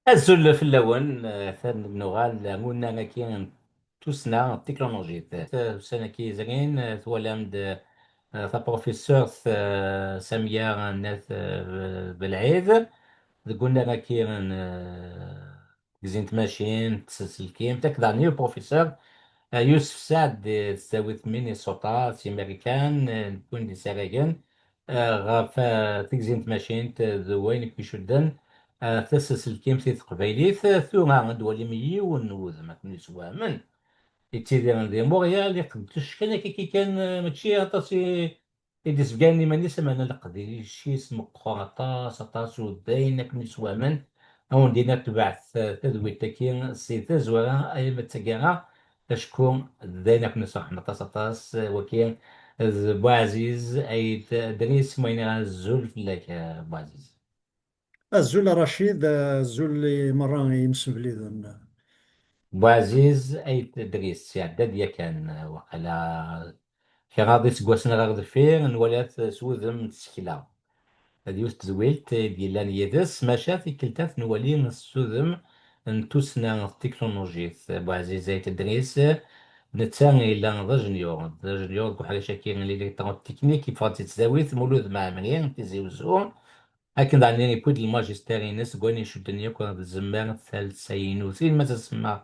Azul fell-awen, nuɣal muna kien tusna tiknolojit. Sana ki zrin, twalam-d taprofesseurt Samia Nat Belɛid, قلنا كيرن زين تماشين تسلكيم تكداني بروفيسور يوسف سعد تساوي مينيسوتا سي امريكان نكون دي ساراجن غاف تكزين تماشين وين كيشدن تسلكيم في تقبيليت ثم دولي ميي ونوذ ما كنسوا من يتيدير دي موريال يقدش كان كي كان ماشي عطاسي يديس كاني ماني سمعنا لقدي شي اسمه قراطاس عطاس وداين كنسوا من او دينا تبعث تدوي تكين سي تزورا اي متسكرا تشكون داين كنسوا عطاس عطاس وكين بو عزيز اي دريس موين الزول فيك بو عزيز الزول رشيد الزول اللي مرة يمسن بليدن. بو عزيز اي تدريس يعدد يا كان وقلا كي غادي تقوسنا غادي فين نولات سوذم تسكيلا هادي يوست تزويلت ديال يدس ماشا في كلتا نولي نسوذم نتوسنا التكنولوجي بو عزيزي تدريس نتا إلا ذا جونيور كحال شاكين اللي طون التكنيك يفضل تزاويت مولود مع مريم تيزي وزون لكن دعني يبود الماجستير ينس قوني شدني كون الزمان الثالث سينوثين ما تسمى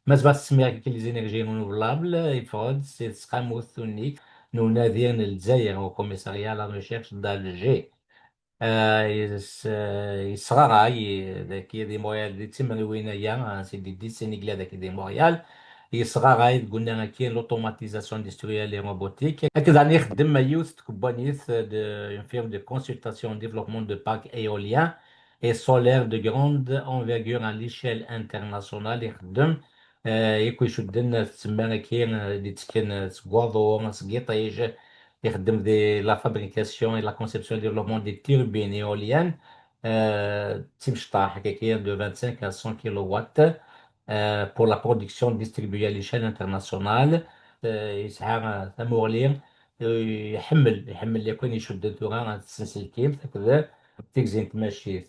ما تبغى تسميها كي لي زينيرجي رينوفلابل يفرض سي تسقاموث ثوني نو نادير الجزائر وكوميساريا لا ريشيرش دالجي يصغر ذاك دي مويال دي تمر وينايا سيدي دي سينيكلا ذاك دي مويال يصغر قلنا كاين لوتوماتيزاسيون اندستريال اي روبوتيك هكذا راني نخدم يوث كومبانيث دو اون فيرم دو كونسلتاسيون ديفلوبمون دو بارك ايوليان et solaire de grande envergure à l'échelle internationale يخدم يكون يشدنا تسمى كاين اللي تسكن سكواضو سكيطيج يخدم دي لا فابريكاسيون et la conception et développement des turbines éoliennes تمشطح هكاكيا de 25 à 100 kilowatts pour la production distribuée à l'échelle internationale يسعى ثمورلي يحمل اللي يكون يشد الدوران تسلسل كيف هكذا تكزين تمشي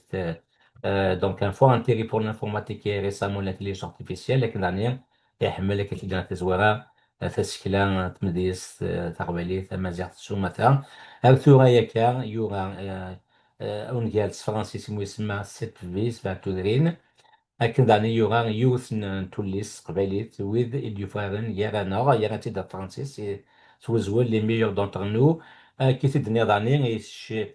دونك ان فور انتيري بور l'informatique et récemment l'intelligence artificielle لكن دانيا يحمل لك اللي تزورا تسكيلا تمديس تقبلي تمازيغ تسومتا هاو ثورا يكا يورا اونجالس فرانسيس يسمى سيت فيس فاتودرين لكن داني يورا يوث توليس قبيليت ويد إديوفارن يرانا يران تيدا فرانسيس سوزول لي ميور دونتر نو كي تدني داني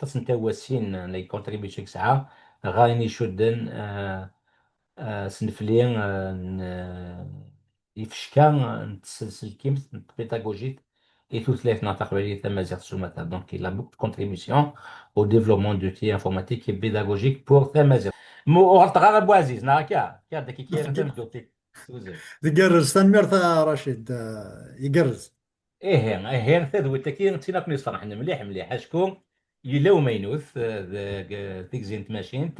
تصنتا واسين لي كونتريبيوشن ساعة غايني شدن سنفلين يفشكا نتسلسل كيمت بيداغوجيت et toutes les تقبيلية تمازيغ سوماتا دونك il a beaucoup de contributions au développement d'outils informatiques et pédagogiques pour تمازيغ مو غلط غير ابو عزيز نهار داك كي غدا ندوتي سوزي يقرز تنميرت رشيد يقرز. ايه تدوي تكي نتينا كني صراحه مليح شكون يلو مينوث ديك زين تماشين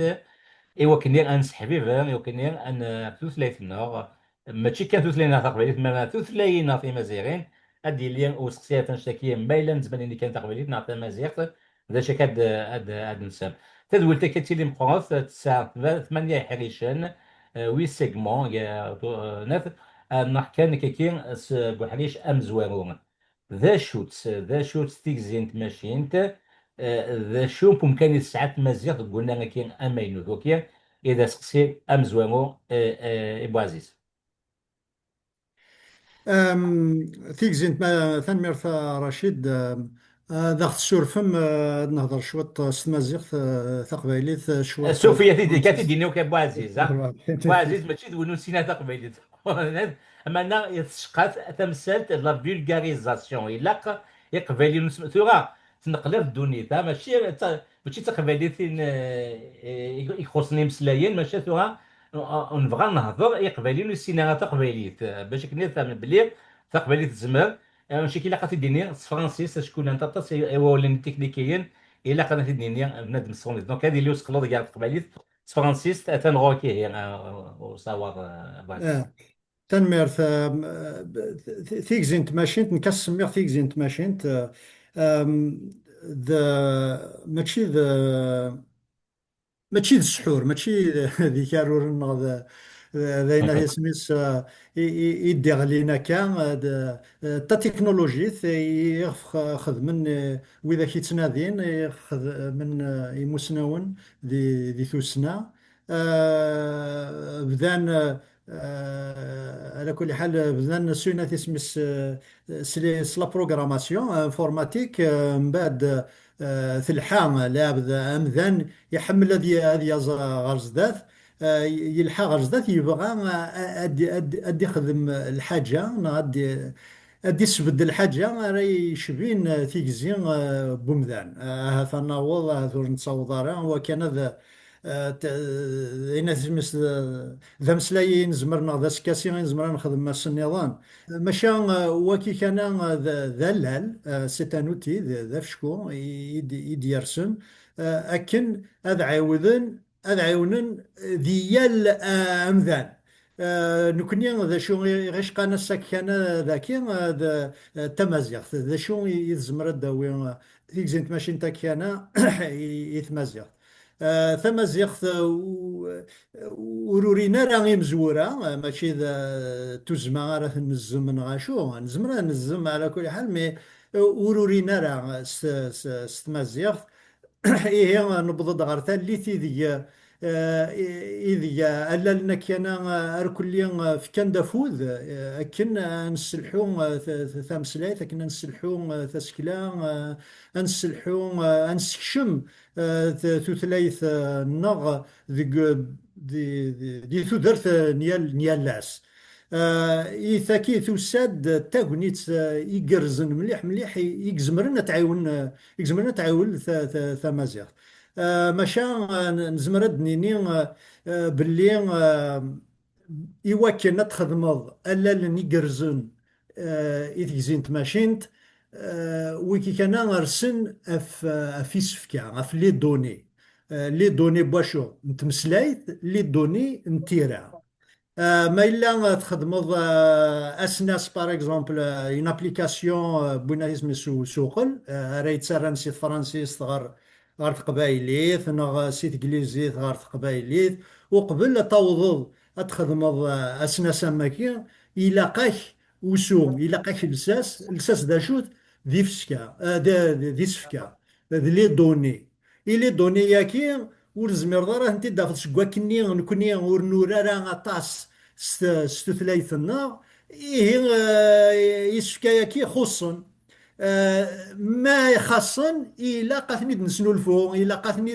ايوا كني انسحبيبه ايوا كني ان ثلاثنا ماشي كان ثلاثنا تقبيلات ما ثلاثنا في مزيغين ادي لي وسقسيات نشتكي مايلا زمان اللي كان تقبيلات نعطي مزيغ ذا شك هاد نسام تدول تكتي لي مقراث تسعة ثمانية حريشان وي سيغمون ناف نحكي كيكين بوحريش امزوارون ذا شوت تيكزينت ماشينت ذا شو بمكان ساعات مزيغ قلنا كاين امينو دوكيا إذا سقسي أمزوانو إبو عزيز تيكزينت ما تنميرت رشيد ضغط السورفم نهضر شوط ستمازيغ تقبايليت شوط سوفيا تيدي فرانسيس. كاتي كابو عزيز بو عزيز ماشي دونو سينا تقبيليت اما انا يتشقات تمثالت لا فولغاريزاسيون الا يقبلي ثورا تنقلب الدنيا ماشي تقبيليتين يخصني مسلايين ماشي ثورا نبغى نهضر يقبلي سينا تقبيليت باش كني فهم بلي تقبيليت الزمر ماشي كي لاقات الدنيا فرانسيس شكون انت ولين تكنيكيين الا قناه الدنيا بنادم الصوني دونك هذه اللي وسقلو ديال القبائليت فرانسيس تنغوكي هي وصور بازيس آه، تنميرت تيكزينت ماشينت نكسميغ تيكزينت ماشينت ذا ماشي ذا ماشي السحور، ماشي ذيك رور النغض ذينا سميس يدي غلينا كان تا تكنولوجيت خدمن وإذا كي تنادين ياخذ من يمسنون ذي ثوسنا بدان على كل حال بدان سوينا تسميس سلا بروغراماسيون انفورماتيك من بعد تلحى لعب امذان يحمل هذه غير زدات يلحق غير زدات يبغى ادي يخدم الحاجه ادي ادي يسبد الحاجه راه يشبين تيكزين بومذان هذا نوض هذا نتصوض راه وكان هذا هنا تجمس ذا مسلايين زمرنا ذا سكاسي زمرنا نخدم مع النظام ماشا وكي كان ذا لال سيتانوتي ذا فشكو يديرسن أكن هذا عاودن هذا عاونن ديال أمذان نكوني ذا شو غيش قانا السكانة ذاكي ذا تمازيغ ذا شو يزمر الداوي تيكزنت ماشي نتا كيانا يتمازيغ تمازيغ ورورينا راه مزورة ماشي ذا تزمع راه نزم من غاشو نزمر نزم على كل حال مي ورورينا راه ستمازيغ إيه نبض غير ثالثي ذي إذا ألا لنا كان أركلي في كان دافوذ أكن نسلحو ثامسلايت أكن نسلحو تسكلا نسلحو نسكشم ثلاث نغ دي ثدرت نيال لاس إذا كي تساد تاغنيت يقرزن مليح مليح يقزمرنا تعاون يقزمرنا تعاون ثمازيغ ماشا نزمر نيني باللي إوا كنا تخدمض ألا لني قرزن إذ زينت ماشينت ويكي كان غرسن في سفكا في لي دوني لي دوني بواشو نتمسلايت لي دوني نتيرا ما إلا تخدمض أسناس باغ إكزومبل اون أبليكاسيون بوينا اسم سوقل راه يتسرى سيت فرانسيس غير تقبايليت نغ سيت إنجليزيت غير تقبايليت وقبل توضض تخدمض أسناس أماكي يلاقاك وسوم يلاقاك لساس دا شوت دي فسكا دي سفكا لي دوني إلي دوني ياكي ور زمير راه انت داخل سكوا كني نكوني ور نورا راه طاس ستثلايثنا إيه يسفكايا كي خصن ما خاصن إلا قاثني نسنولفو إلا قاثني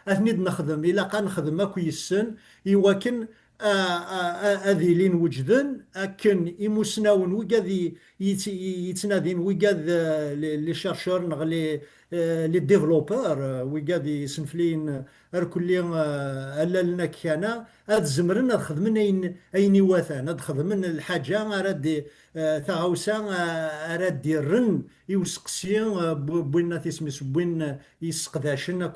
نخدم إلا قا نخدم ما كويسن يوكن هذه لين وجدن أكن يمسناون وكذا يتنادين وكذا لي شارشور نغلي لي ديفلوبر وكذا يسنفلين كل الا لنا كان هاد زمرنا خدمنا اين يواثان هاد خدمنا الحاجه راد تاغوسا راد يرن يوسقسي بوين تسميس بوين يسقداشن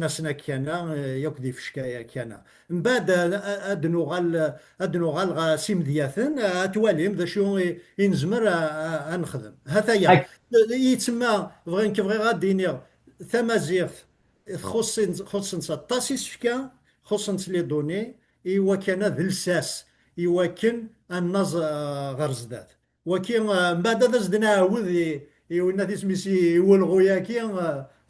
اسنا كان يقضي في شكايه كان من بعد ادنو غال سيم دياثن تواليم ذا شو ينزمر نخدم هذا يتسمى بغين كيف غير غادي ثمازيغ خصن طاسيس فكا خصن لي دوني إوا كان ذا الساس إوا كان النز غرزدات وكي من بعد هذا زدنا عاود إيوا تسميسي هو الغويا كي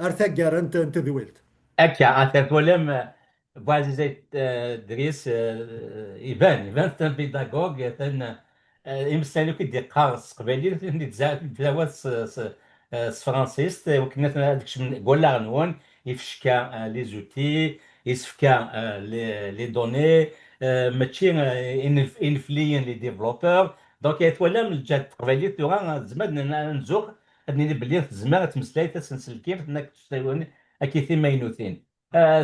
ارتقر انت ذويلت أكا عثرت ولم بعزيزي دريس يبان ثن بيداغوغ ثن يمسالو كي دي قارص قبالي ثن تزاوات فرانسيست وكنا هذاك من قول نون يفشكا لي زوتي يسفكا لي دوني ماشي انفلين لي ديفلوبور دونك يتولى من الجهه قبالي تورا زعما نزوغ هادني بلي تزمر تمسلاي تسنسل كيف انك تشتاوني اكيد ما ينوثين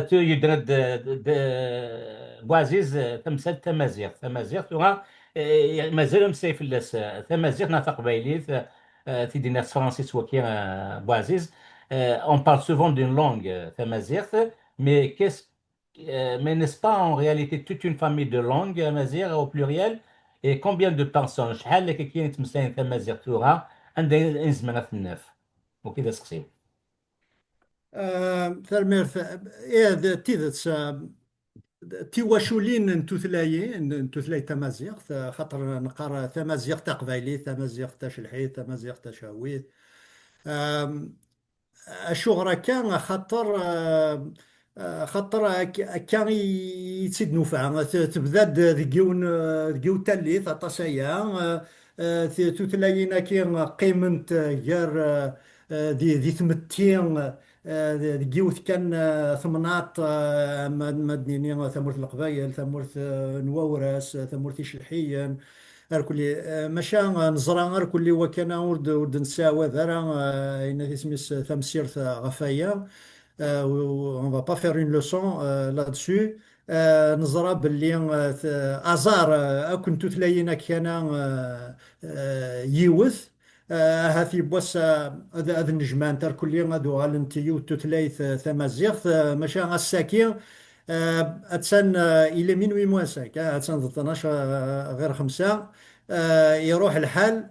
تو يدرد بوعزيز تمثال تمازيغ تورا مازال مسايف اللاس تمازيغ نافق بايليث تيدي ناس فرنسيس وكي بوعزيز on parle souvent d'une langue tamazight, mais mais n'est-ce pas en réalité toute une famille de langues amazigh au pluriel et combien de personnes شحال اللي كاين تمثال تمازيغ تورا عندها نزمنا في الناف وكذا سقسيو ترميرث إيه تيدت تيواشولين نتوثلاي تمازيغ خاطر نقرا تمازيغ تقبايلي تمازيغ تشلحيت تمازيغ تشاويت. الشغرة كان خطر خطر كان يتسد نوفع تبدا ديون تالي تطاسيا تتلاقينا كي قيمنت غير دي ثمتين ديوث كان ثمنات مدنيين ثمورة القبايل ثمورة نواورس ثمورة شلحيا اركلي ماشا نزرا اركلي وكان ورد نساوى ذرا إن اسمس تمسيرت غفايا. On va pas faire une leçon là-dessus. نزرا باللي ازار كنت تلاقينا كان يوث هاثي بوس هذا النجمان تاع كل غادو غالنتيو تتلايث ثمازيغ ماشا الساكين اتسان الى minuit موان 5 اتسان 12 غير 5 يروح الحال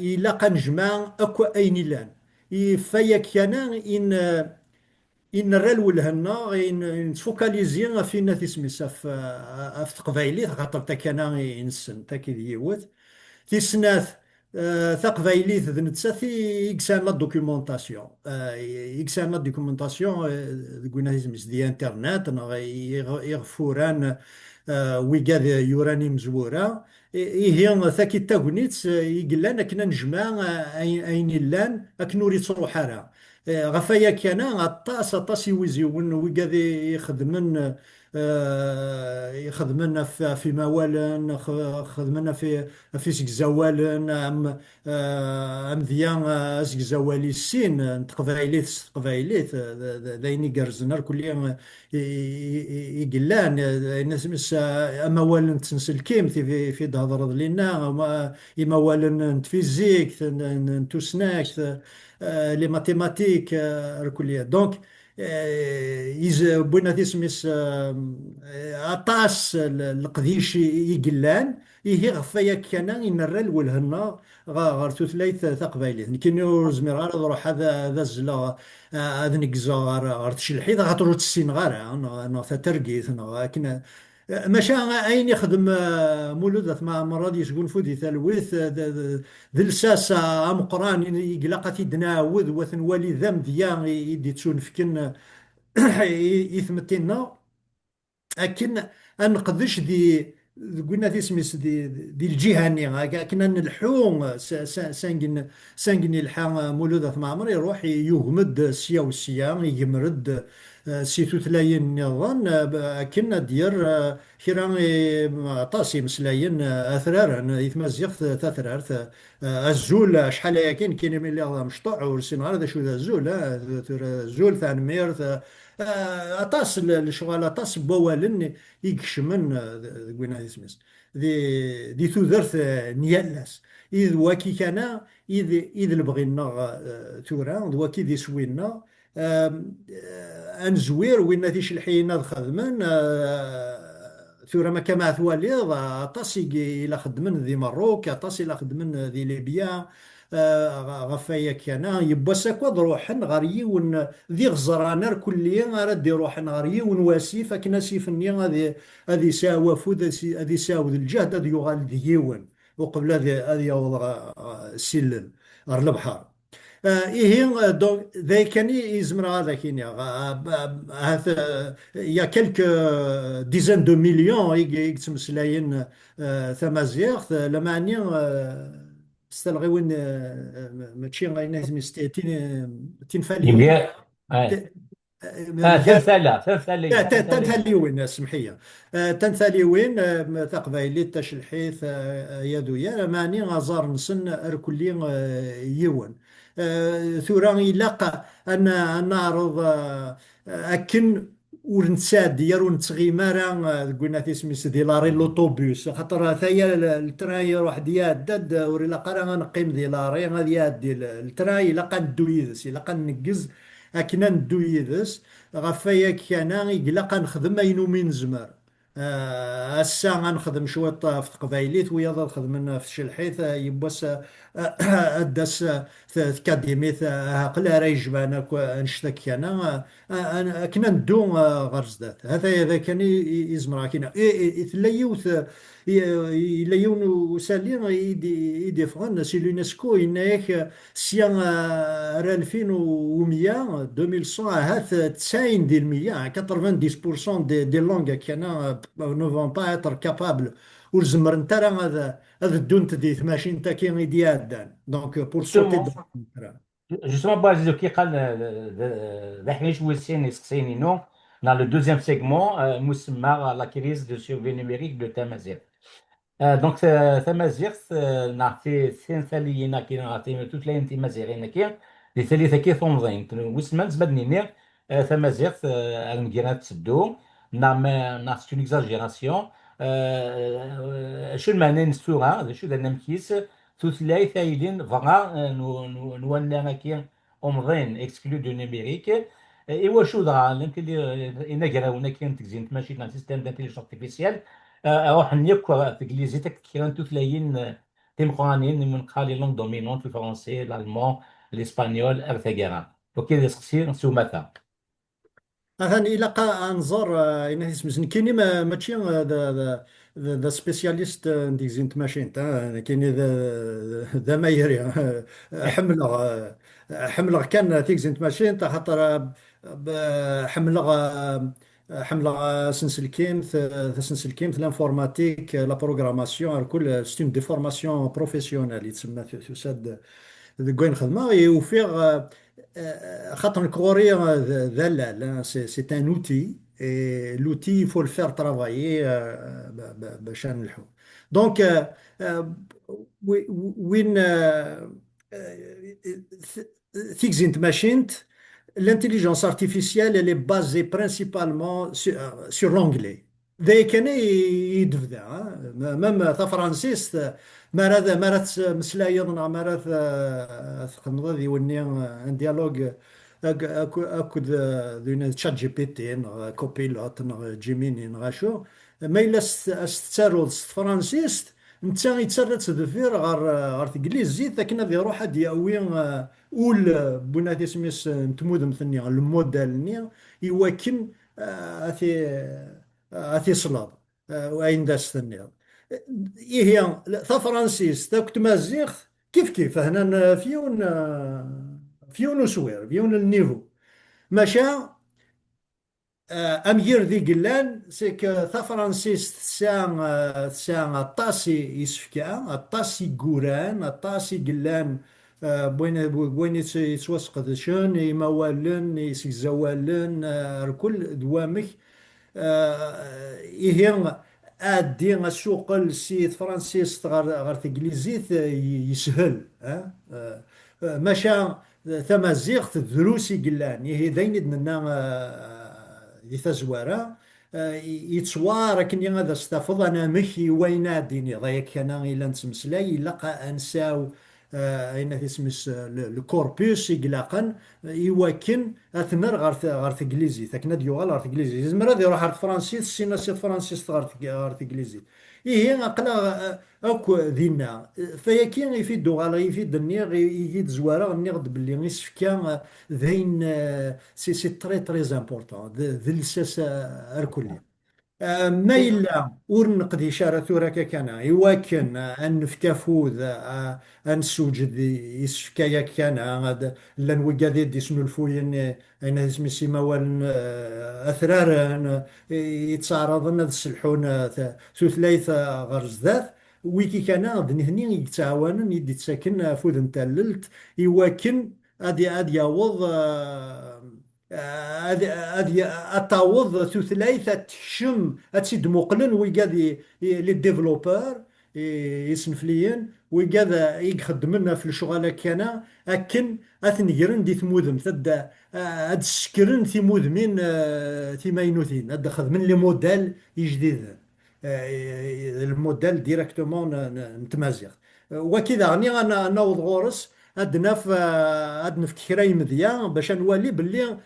يلاقى نجمع اكو اين لان يفيا كان ان الرال لهنا ان تفوكاليزي في ناس سميتها في تقبايلي خاطر تا كان ينسن تا كي يوث في سنات تقبايليت ذ نتسا يكسان لا دوكيومونطاسيون يكسان لا دوكيومونطاسيون قلنا زميس دي انترنت يغفوران ويقاد يوراني مزورة هي ثاكي تاغنيت يقلان كنا نجمع اين لان اكنوري تروح على غفايا كان اطاس يوزيون ويقاد يخدمن يخدمنا في موال خدمنا في زوال ام ديان زوالي السين تقبايليت ذاين يقرزنا كل يوم يقلان الناس مس موال تنسلكيم في دهضر لنا موال فيزيك نتوسناك لي ماتيماتيك الكلية دونك بوينا تسميس عطاس القديش يقلان إيه غفايا كان ينرى والهنا غار توثلايث تقبايلي كي زمير غار روح هذا الزلا هذا نكزا غار تشلحي غاترو تسين غار انا ترقيت لكن ماشا اين يخدم مولود مع مرات يسقون فودي ثالوث ذي الساس ام قران يقلقتي دناوذ وثن والي ذم ديان يدي تسون فكن يثمتنا لكن نقدش قلنا في سميس دي الجهة كنا نلحو سانجن الحا مولودة معمر يروح يغمد سيا وسيا يجمرد سيتو تلاين نظن كنا دير كيران طاسي مسلاين اثرار يتمزيغ تثرار الزول شحال ياكين كاين ملي مشطوع ورسين هذا شو ذا الزول الزول ثان مير اطاس الشغال اطاس بوالن يكشمن وين اسمس دي ثوذرت نيالاس إذ واكي كان إذ البغينا تورا واكي دي سوينا انزوير وين ذيش الحين خدمن ثورة ما كما ثواليض طاسي إلى خدمن ذي مروك طاسي إلى خدمن ذي ليبيا غفايا كان يبوسك وضروحن غريون ذي غزرانر كليا رد يروحن غريون واسيف كنا سيفني هذه ساوى فود هذه ساوى الجهد هذه يغال ديون وقبل هذه يوضع سلل غير البحر إيه دونك ذي كان يزمر هذا كينيا هذا يا كلك ديزان دو مليون يتمسلاين ثمازيغ لمانيا استلغيون ماشي غاينا تين فاليون يبيع تنثالي وين سمحية تنثالي وين تقبايلي تشلحيث يدو يا ماني غازار نسن اركلي يون ثوران يلاقى أن نعرض أكن ورنساد ديال ونتغيمارا قلنا تسميس ديلاري لوطوبوس خاطر ثايا التراي يروح ديال داد وريلا قرا غنقيم ديلاري غادي ديال التراي لا ندو يدس الا نقز اكنا ندو يدس غفايا كان يقلا نخدم اينو من زمر هسا غنخدم شوية في تقبايليت ويا ضل خدمنا في الشلحيت يبوس داس تكاديميت عقل راه يجبانا نشتك انا انا كنا ندو غرزدات هذا اذا كان يزمر كنا لا يوث لا يون وسالين يديفغن سي اليونسكو إنك سيان راه 2100 2100 هات 90 ديال المية 90% دي لونغ كان نو فون با اتر كابابل ولزمر انت راه هذا الدون تديت ماشي انت كي ديال دونك بور سوتي جوستومون جوستومون بازي كي قال ذا حنيش ويسين يسقسينينو dans le deuxième segment مسمى la crise de survie numérique de Tamazight. دونك ثمازيغ نعطي ثالثين كي نعطي توتلاين تمازيغين كي لثالثة كي ثمضين وسمان زبدني ثمازيغ المجيرات تسدو نعم نعطي اون اكزاجيراسيون شو المعنى نستوغا شو ذا نمكيس توتلاي ثايلين فغا نوانا كي أمضين اكسكلو دو نيميريك ايوا شو ذا يمكن إنا قراونا كي نتكزين ماشي نعم سيستم دانتيليجنس ارتيفيسيال اروح نيكو في انجليزيتك كيران توثلاين تيمقرانين من قالي لونغ دومينونت الفرنسي الالمان الاسبانيول ارثاكرا وكي سقسي سوماتا. أهاني إلا أنظر إنه اسم زين كيني ما تشي ذا سبيسياليست ديك زين ماشين تا كيني ذا ما يري حملغ كان تيك زين ماشين تا خاطر حملغ حملغ سنسلكيم سنسلكيم الانفورماتيك لا بروغراماسيون الكل ستيم دي فورماسيون بروفيسيونيل يتسمى في ساد ذ كوين خدمه يوفيغ خاطر الكوري ذلال سي ان اوتي لوتي يفو الفير ترافايي باش نلحو دونك وين تيكزينت ماشينت l'intelligence artificielle elle est basée principalement sur l'anglais ذي كان يدفدا مام تا فرانسيس ما راه مسلايضنا ما راه تقنض ذي وني ان ديالوج اكد ذي تشات جي بي تي كوبيلوت جيميني شو ما الا استتسارو فرانسيس انت يتسرد تدفير غير تقليزي لكن هذه روح هاد ياوي اول بنادي سميس نتمود مثني الموديل ني يوكن اثي صلاب وين داس ثني إيه هي ثا فرانسيس تا كنت مازيغ كيف هنا فيون وسوير فيون النيفو ماشا أمير ذي قلان سيك ثا فرانسيس تسان الطاسي يسفكا الطاسي قوران الطاسي قلان بوين يتوسق شون يموالن يسيزوالن الكل دوامك إيه ادي السوق السيد فرانسيس غير تنجليزيت يسهل ماشا ثمازيغ دروسي قلان هي داين لنا دي تزوارا يتصوار كني هذا استفض انا مخي وين ديني ضيك كان الى نتمسلاي لقى انساو اين اسمس الكوربوس يقلاقن يوكن اثنر غير انجليزي ثكنا ديوغال غير انجليزي زمرا دي يروح غير فرانسيس سينا سي فرانسيس غير انجليزي هي عقلا اكو دينا فيكين يفيد غالا يفيد النيغ يجي زواره النيغ باللي يسفكا ذين سي تري تري امبورطون ذي الساس الكلي ما إلا ور نقدي إشارة ثورة كان يواكن أن نفكافوذ أن سوجد يسفكايا كان هذا لان وجد دي سنو الفوين أنا اسمي سيما وان أثرار يتصارض أن السلحون ثلاث غرز ذات ويكي كان هني يتعاون يدي تساكن فوذ نتاللت يواكن أدي يعوض هذه التعوض ثلاثة تشم هتسيد مقلن ويقاد لي ديفلوبر يسنفليين ويقاد يخدمنا في الشغل كان أكن أثنيرن دي ثمودم تدا هاد السكرن ثمودمين ثماينوثين هاد خدمن لي موديل جديد الموديل ديريكتومون نتمازيغ وكذا غني انا نوض غورس عندنا في كراي مذيا باش نولي باللي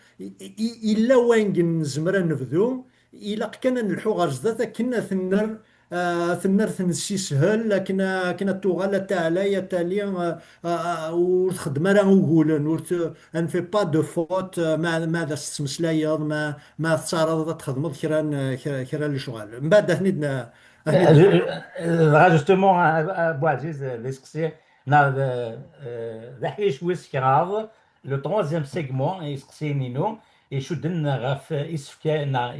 الا وين نزمر نفذو إلا كان نلحو غير زاد كنا ثنر ثنر ثنسي سهل كنا التوغالة تاعنا يا تالي والخدمة راه نقولن ان في با دو فوت ما ذا تسمسلايض ما تصارض تخدم كرا الشغل من بعد هني Justement, Boaziz, l'esquissé, d'Ahish Wiskrav, le troisième segment, esquissé Nino, et Chouden Raf Isfka,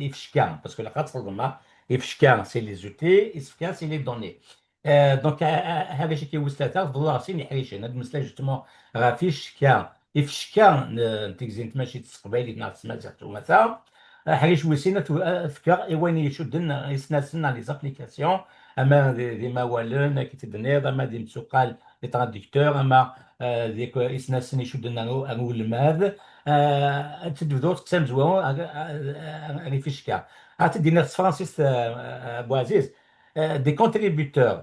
Ifshka, parce que la carte Ifshka, c'est les outils, Isfka, c'est les données. Donc, هذا شيء كيوسلاتها فضل راسين يحريشين هذا المسألة justement راه فيشكا إفشكا تيكزين تماشي تسقبالي ناس تمازيغ مثلا حاجه ويسينا افكار وين يشدن يسناسن لي زابليكاسيون اما دي موالن كيتدنيض اما دي مسوقال لي تراديكتور اما ديك يسناسن يشدن انو الماذ تدوز قسم زوون راه فيشكا عتدينا فرانسيس بوعزيز des contributeurs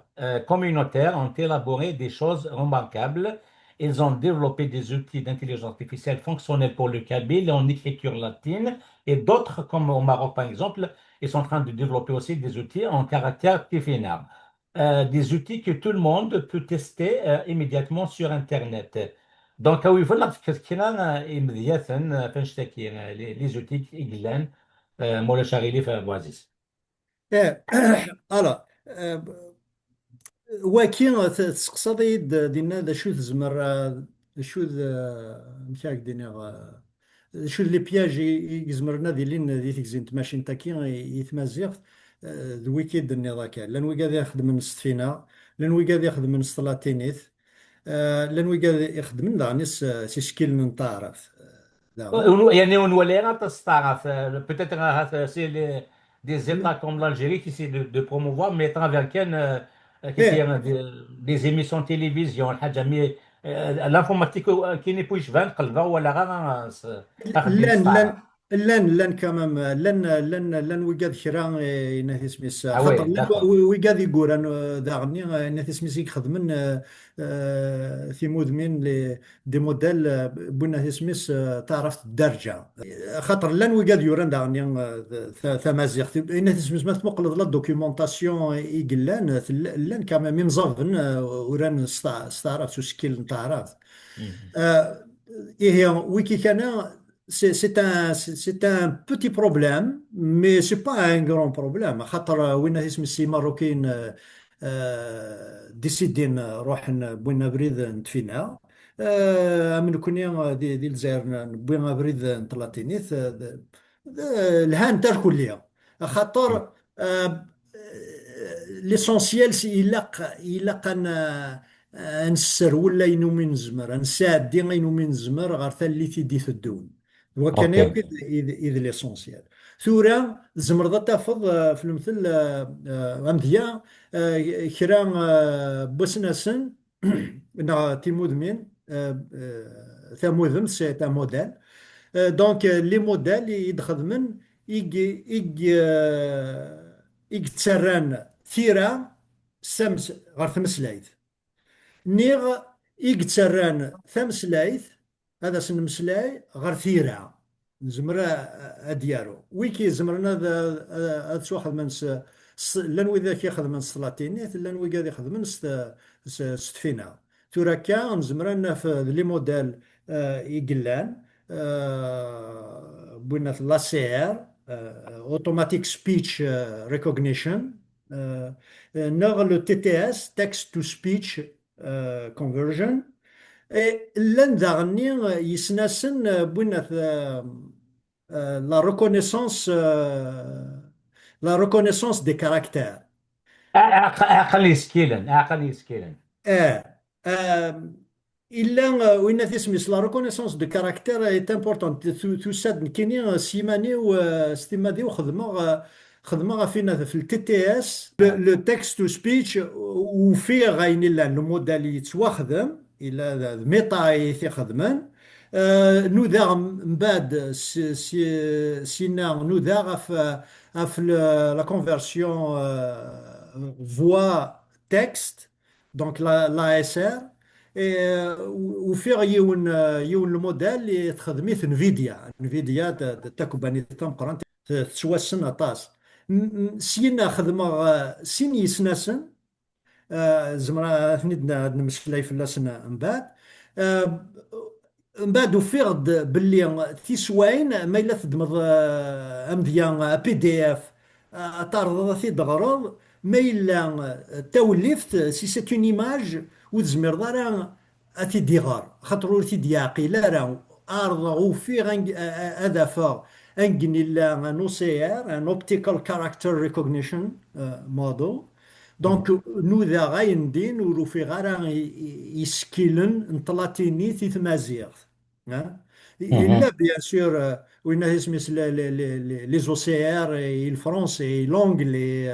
communautaires ont élaboré des choses remarquables. Ils ont développé des outils d'intelligence artificielle fonctionnels pour le Kabyle en écriture latine et d'autres, comme au Maroc par exemple, ils sont en train de développer aussi des outils en caractère Tifinagh. Des outils que tout le monde peut tester immédiatement sur Internet. Donc, oui, voilà, les outils قلان مولا شاغلي في بوازيس. ألا وكين تسقسطي دينا ذا شو تزمر شو مشاك دينا شو اللي بياج يزمرنا ذي لين ذي تكزين تماشي نتاكي يتمازيغ ذوي كيد النظاكا لان وي قاعد ياخذ من السفينة لان وي قاعد ياخذ من السلاطينيث لان وي قاعد ياخذ من دانيس سي شكيل نطارف داغن يعني on voit peut-être c'est des États comme l'Algérie qui essaient de promouvoir, mais avec qui ايه des émissions de télévision, l'informatique qui n'est pas juste قلبها ولا غير أخذ لن الستارة. لن لن كمام لن ويقاد خيرا إنه سميس Ah خاطر ouais, لن d'accord. ويقاد يقول أنا داغني إنه سميس يخدم في مدمن دي موديل بنا سميس تعرف الدرجة خاطر لن ويقاد يوران داغني ثمازيغ إنه سميس ما تمقلد لا دوكيومونطاسيون يقلان لن كمام مزافن وران ستعرف سو سكيل نتعرف Mhm. et Wikikana, c'est un petit problème, mais c'est pas un grand problème. خاطر وين اسم السي ماروكين ديسيدين روح بوينا بريد نتفينا من كوني دي الجزائر بوينا بريد نطلاتينيث الهان تاع الكلية خاطر ليسونسيال سي إلا نسر ولا ينو من زمر نساعد دي غينو من زمر غير ثالث دي الدون وكان Ok. يوكي إذ ليسونسيال ثورة زمر ذا تفض في المثل أمثيا كرا بوسناسن نا تيمودمين ثمودم سي تا موديل دونك لي موديل يدخل من يج تسران ثيرا سمس غير ثمسلايث نيغ يقتران ثمسلايث هذا سن مسلاي غير ثيرا نزمرا اديارو ويكي زمرنا هذا واحد من لان وذا كياخذ من السلاطينيت لان وي قاعد ياخذ من ستفينا تورا كان زمرنا في لي موديل يقلان بونا في لا سي ار اوتوماتيك سبيتش ريكوجنيشن نغ لو تي تي اس تكست تو سبيتش conversion لان داغني يسناسن بونا لا ريكونيسونس لا ريكونيسونس دي كاركتير أقل سكيلا أقل سكيلا. اه آه، الا وين تسميس لا ريكونيسونس دو كاركتير اي امبورطون تساد كيني سيماني وستيمادي وخدمه خدمه فينا في التي تي اس لو تكست تو سبيتش وفيه غاين لا الموديل يتواخدم الى ميتا يخدمن نو ذا من بعد سينا نو ذا في لا كونفرسيون فوا تكست دونك لا اس ار وفيه يون الموديل اللي تخدميه انفيديا تاكو باني تم قرنت تتوسن اطاس. سينا خدمة سين يسناسن، زمرا ثنيدنا نمسكلاي فلاسنا من بعد. آه، من بعد وفيغد باللي تيسواين ما الا تدمض امديا بي دي اف تعرض في دغرض، ما الا تولفت سي سيت اون ايماج وتزمر ضرا اتي ديغار خاطر ور تيدي عقيل راه ارض وفي هدف انجني لا نو سي ار ان اوبتيكال كاركتر ريكوجنيشن موديل. دونك نوذا غايندين وروفي غارا يسكيلن نطلاتيني في تمازيغ. ها؟ إلا مهم. بيان سور وين اسمس لي زوسيار الفرنسي لونجلي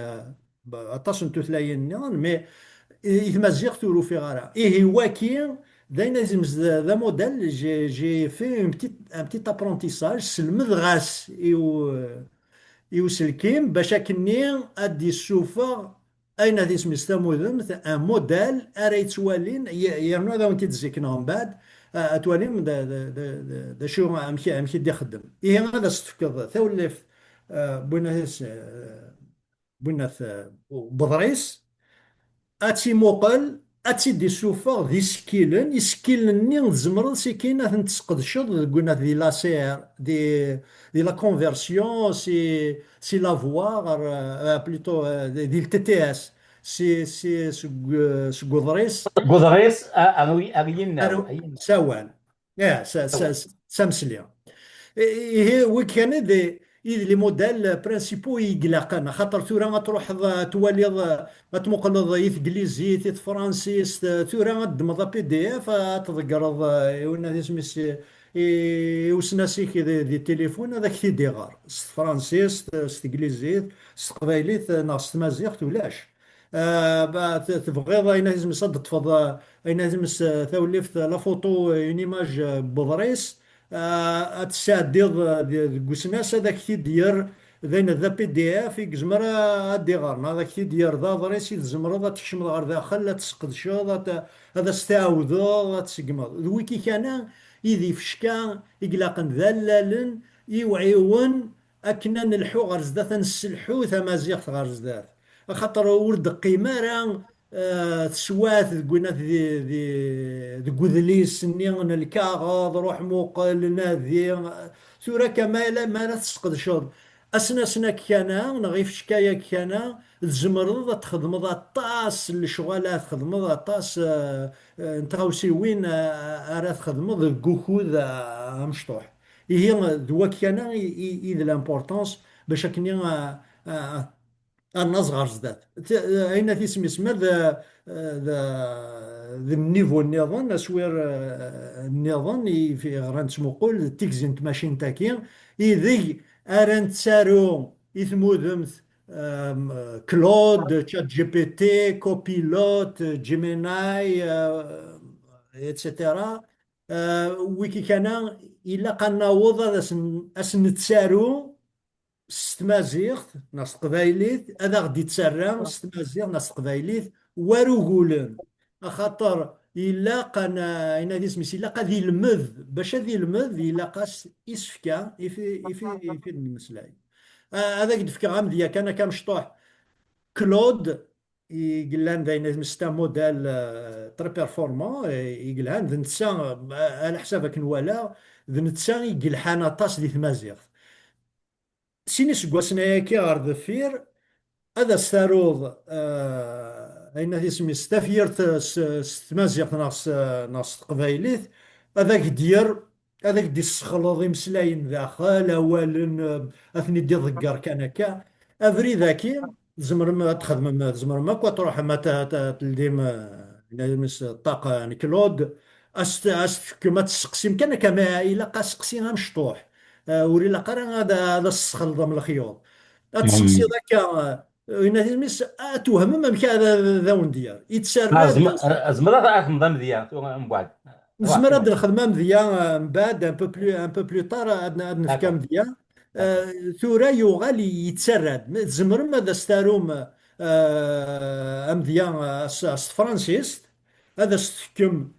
اتاسن توثلاين مي يتمازيغ تورو في غارة إيه واكي. داينا لازم ذا موديل جي في ان بتيت ابرونتيساج سلمد غاس يوسلكيم باش كني ادي السوفا اين هذه سميتها مدن ان موديل اريت سوالين يرنو هذا وانت تزيكنا من بعد توالين دا شو امشي دي خدم ايه هذا استفكر ثولف بناس بناث بضريس اتي موقل اتي دي سوفا دي سكيلن يسكيلن ني زمرض سكينة تسقدشض قلنا دي لا سير دي لا كونفرسيون سي لا فوار بلوتو دي التي تي اس سي سكودريس جوزغيس أغيناو ارو أين سوال يا سامسليا هي وكان لي موديل برانسيبو يقلقنا خاطر ثورة ما تروح تولي تمقلض انجليزي فرنسي ثورة تدمض بي دي اف تذكر ونا دي سميس وسناسيك دي التليفون هذاك في ديغار فرنسي انجليزي قبايلي ناقص تمازيغ ولاش تبغيض اين لازم يصدق تفضل اين لازم توليف لا فوتو اون ايماج بضريس تساعديض قسناس هذاك كي دير ذين ذا بي دي اف يكزمر ادي غارنا هذاك كي دير ذا ضريس يتزمر تكشم غير داخل لا تسقد شو هذا استعوذ تسقمض ويكي كان يذي فشكا يقلقن ذلالن يوعيون اكنا نلحو غرزدات نسلحو ثمازيغ غرزدات خاطر ورد قيمة راه تسوات قلنا ذي قذليس نيغن الكاغاض روح موقل ناذي ثورة كما ما لا تسقط شوط اسنا سنا كان نغيف شكاية كان تزمرض تخدم طاس الشغالات تخدم طاس انت غاوسي وين اراد تخدم كوكود مشطوح هي ذوك كان إذا لامبورطونس باش كني النصغر زداد أين تسمي اسمه ذا النيفو النظام أسوير النظام في غران تسمقول تيكزنت ماشين تاكين إذي أران تسارو إثمودمت كلود تشات جي بي تي كوبيلوت جيميناي اتسيتيرا ويكي كان إلا قلنا وضع أسن تسارو ستمازيغ ناس قبايليت هذا غدي تسرى ستمازيغ ناس قبايليت ورجولن خاطر إلا قنا إنا دي سميس إلا قا ذي المذ باش ذي المذ إلا قاس إسفكا في المسلاي هذا قد فكا غام ذيا كان مشطوح كلود يقلان ذا مستا موديل تري بيرفورمون يقلان ذا نتسا على حسابك نوالا ذا نتسا يقلحان طاس دي تمازيغ سيني سكواسنا كي غار دفير هذا ستاروض أين اسمي ستافير تمازيغ ناس قبايليت هذاك دير هذاك دي السخلط يمسلاين داخل أولا أثني دي ضقر كان كا أفري ذاكي زمر ما تخدم زمر ما كوا تروح ما تلديم نمس الطاقة يعني كلود كما تسقسيم كما إلا قاسقسيها مشطوح وري لا قرا هذا السخل ضم الخيوط تسقسي ذاك وين مس توهم ما مشى هذا ذا وندير يتسرد زمرة نظام ديال من بعد روح نزمر هاد كمل الخدمه مزيان من بعد ان بو بلو طار عندنا نفكا داكور مزيان داكور ثورة يوغال يتسرد زمر ماذا ستاروم مزيان فرانسيس هذا ستكم